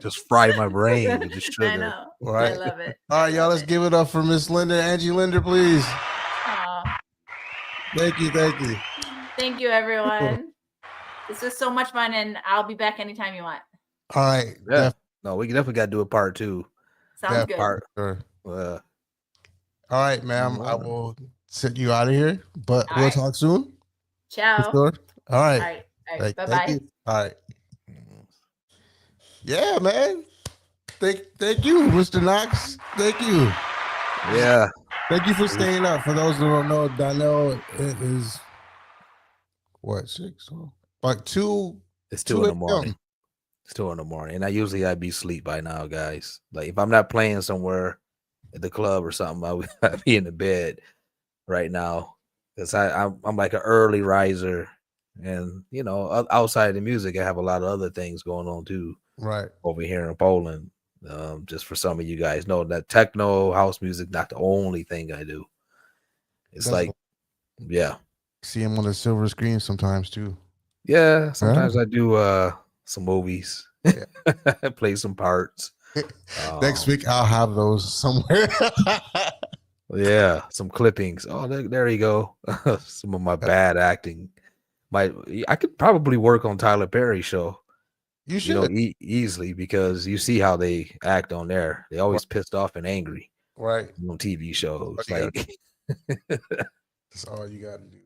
Just fry my brain with the sugar. I know. Right. I love it. All right, y'all, let's give it up for Miss Linder, Angie Linder, please. Aww. Thank you. Thank you, everyone. This was so much fun, and I'll be back anytime you want. All right. Yeah. No, we definitely got to do a part 2. Sounds good. Sure. All right, ma'am. I will send you out of here, but we'll talk soon. Ciao. Sure. All right. All right. Bye-bye. All right. Yeah, man. Thank you, Mr. Knox. Thank you. Yeah. Thank you for staying up. For those who don't know, Donnell is what, 6? Like 2. It's 2 in the morning. It's 2 in the morning. And I'd be asleep by now, guys. If I'm not playing somewhere at the club or something, I'd be in the bed right now. Because I'm like an early riser. And, outside of the music, I have a lot of other things going on too. Right. Over here in Poland. Just for some of you guys know that techno house music, not the only thing I do. It's See him on the silver screen sometimes too. Yeah, sometimes I do some movies, play some parts. Next week I'll have those somewhere. Yeah, some clippings. Oh, there you go. Some of my bad acting. I could probably work on Tyler Perry's show. You should. Easily, because you see how they act on there. They always pissed off and angry. Right. On TV shows. Like that's all you gotta do.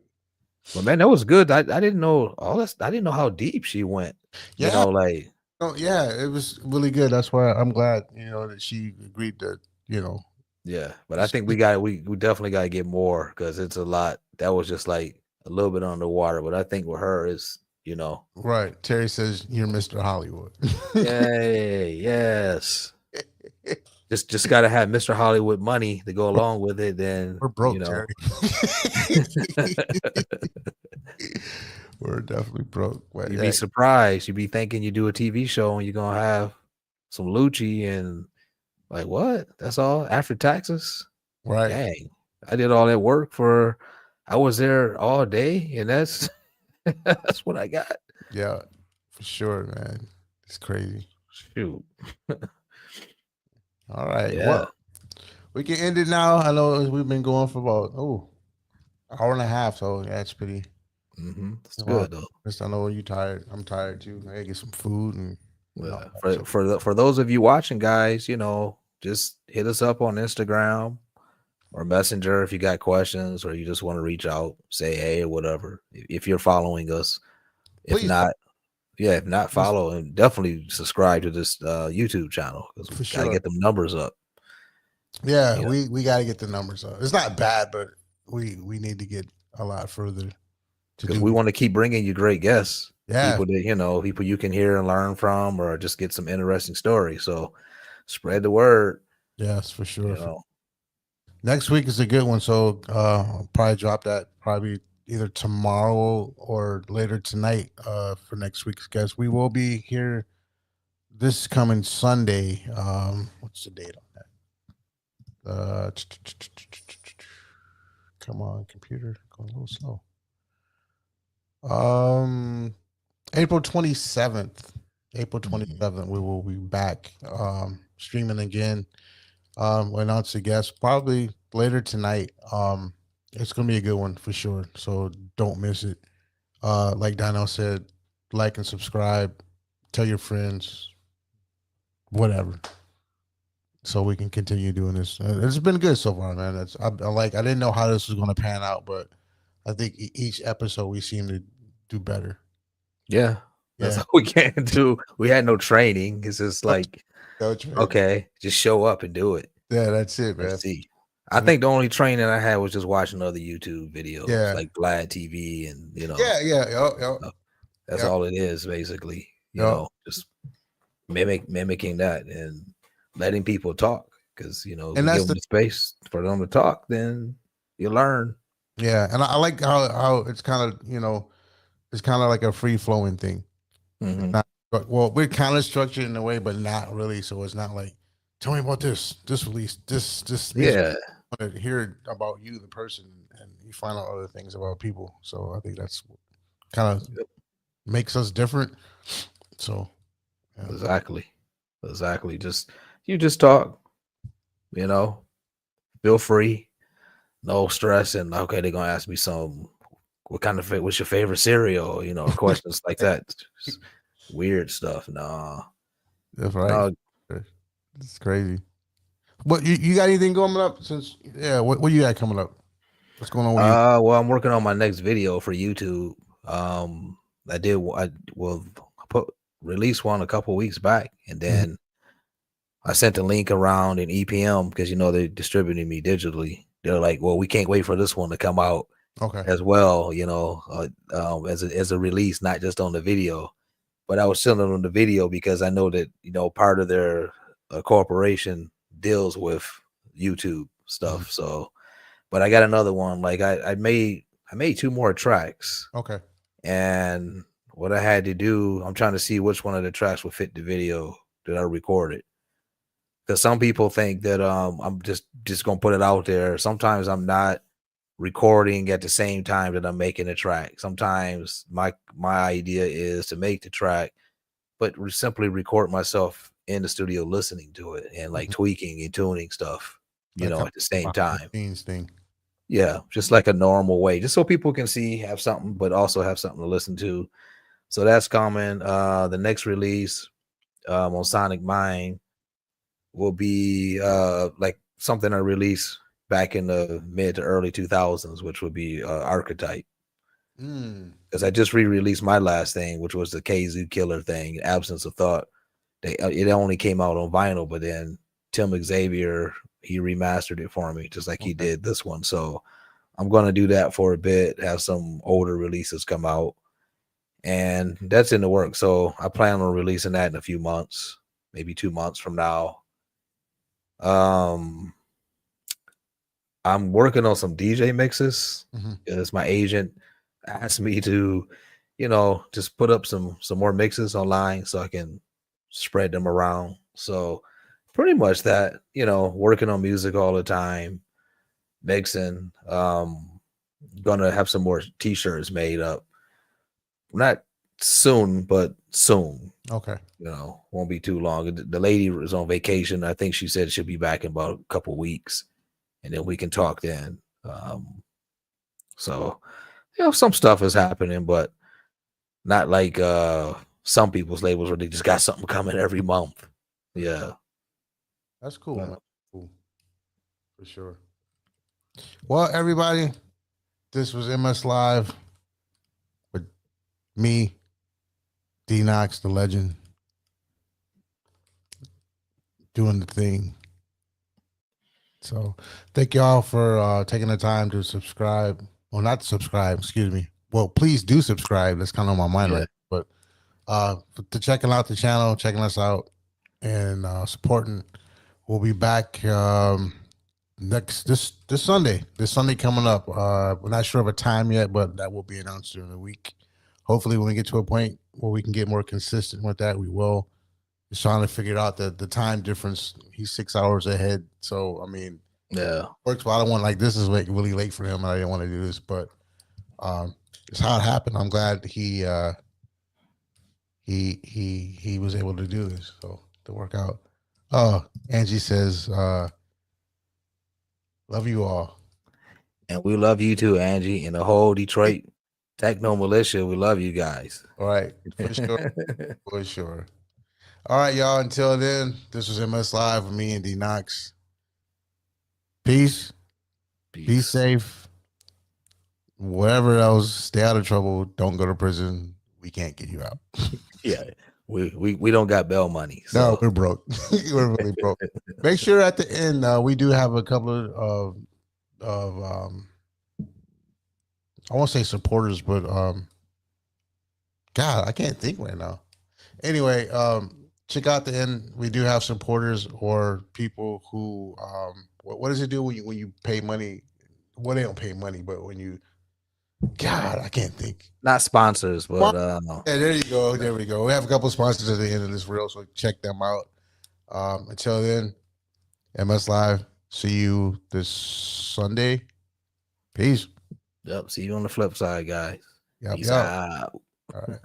But man, that was good. I didn't know all this. I didn't know how deep she went. Yeah. You know, like yeah, it was really good. That's why I'm glad, that she agreed to, Yeah, but I think we definitely got to get more, because it's a lot. That was just like a little bit underwater, but I think with her is, Right. Terry says you're Mr. Hollywood. Yay, yes. Just got to have Mr. Hollywood money to go along with it. Then we're broke, Terry. We're definitely broke. But You'd be surprised. You'd be thinking you do a TV show and you're gonna have some Lucci and like what? That's all after taxes? Right. Dang. I did all that work I was there all day, and that's that's what I got. Yeah, for sure, man. It's crazy. Shoot. All right. Yeah. Well, we can end it now. I know we've been going for about hour and a half, so that's pretty. It's good though. I know you're tired. I'm tired too. I gotta get some food and. For those of you watching, guys, just hit us up on Instagram or Messenger if you got questions or you just want to reach out, say hey or whatever. If you're following us, if not, follow and definitely subscribe to this YouTube channel, because we gotta get them numbers up. Yeah, we gotta get the numbers up. It's not bad, but we need to get a lot further. Because we want to keep bringing you great guests. Yeah. People that, people you can hear and learn from, or just get some interesting stories. So spread the word. Yes, for sure. Next week is a good one. So I'll probably drop that probably either tomorrow or later tonight for next week's guest. We will be here this coming Sunday. What's the date on that? Come on, computer. Going a little slow. April 27th. April 27th, we will be back streaming again. We'll announce a guest probably later tonight. It's gonna be a good one for sure. So don't miss it. Like Donnell said, like and subscribe, tell your friends, whatever. So we can continue doing this. It's been good so far, man. I didn't know how this was gonna pan out, but I think each episode we seem to do better. Yeah. That's all we can do. We had no training. It's just like, okay, just show up and do it. Yeah, that's it, man. Let's see. I think the only training I had was just watching other YouTube videos, like Vlad TV, and that's all it is basically. You know, just mimicking that and letting people talk, because and that's give them space for them to talk. Then you learn. Yeah, and I like how it's kind of it's kind of like a free flowing thing. We're kind of structured in a way, but not really. So it's not like, tell me about this release, this. Yeah, I want to hear about you, the person, and you find out other things about people. So I think that's kind of makes us different. So exactly. You just talk. Feel free, no stress, and okay, they're gonna ask me what's your favorite cereal? Questions like that. Just weird stuff. Nah. That's right. It's crazy. What you got anything coming up what you got coming up? What's going on with you? Well, I'm working on my next video for YouTube. I will release one a couple weeks back, and then I sent the link around in EPM because they're distributing me digitally. They're like, well, we can't wait for this one to come out as well, as a release, not just on the video. But I was sending on the video because I know that part of their corporation deals with YouTube stuff. So, but I got another one. Like I made 2 more tracks. Okay. And what I had to do, I'm trying to see which one of the tracks will fit the video that I recorded. Because some people think that I'm just gonna put it out there. Sometimes I'm not recording at the same time that I'm making a track. Sometimes my idea is to make the track, but simply record myself in the studio listening to it and like tweaking and tuning stuff, you know, at the same time. Thing. Yeah, just like a normal way, just so people can see, have something, but also have something to listen to. So that's coming. The next release on Sonic Mind will be like something I released back in the mid to early 2000s, which would be Archetype. Because I just re-released my last thing, which was the KZoo Killer thing, Absence of Thought. It only came out on vinyl, but then Tim Xavier, he remastered it for me, just like he did this one. So I'm going to do that for a bit, have some older releases come out, and that's in the work. So I plan on releasing that in a few months, maybe 2 months from now. I'm working on some DJ mixes because my agent asked me to, you know, just put up some more mixes online so I can spread them around. So pretty much that, you know, working on music all the time, mixing. Gonna have some more t-shirts made up. Not soon, but soon. Okay. You know, won't be too long. The lady was on vacation. I think she said she'll be back in about a couple weeks, and then we can talk then. So, you know, some stuff is happening, but not like some people's labels where they just got something coming every month. Yeah. That's cool, man. Cool. For sure. Well, everybody, this was MS Live with me, D-KNOX, the legend, doing the thing. So thank y'all for taking the time to subscribe. Well, not subscribe, excuse me. Well, please do subscribe. That's kind of on my mind, right? But to checking out the channel, checking us out, and supporting. We'll be back this Sunday. This Sunday coming up. We're not sure of a time yet, but that will be announced during the week. Hopefully, when we get to a point where we can get more consistent with that, we will. Just trying to figure out the time difference. He's 6 hours ahead, so I mean, yeah, works. Well, I don't want like this is like really late for him, and I didn't want to do this, but it's how it happened. I'm glad he was able to do this, so to work out. Angie says, love you all. And we love you too, Angie, and the whole Detroit Techno Militia. We love you guys. All right. For sure. For sure. All right, y'all. Until then, this was MS Live with me and D-KNOX. Peace. Be safe. Whatever else, stay out of trouble. Don't go to prison. We can't get you out. Yeah. We don't got bail money. So. No, we're broke. We're really broke. Make sure at the end we do have a couple of I won't say supporters, but God, I can't think right now. Anyway, check out the end. We do have supporters or people who what does it do when you pay money? Well, they don't pay money, but when you God, I can't think. Not sponsors, but yeah, there you go. There we go. We have a couple of sponsors at the end of this reel, so check them out. Until then, MS Live. See you this Sunday. Peace. Yep. See you on the flip side, guys. Yep. Peace out. All right.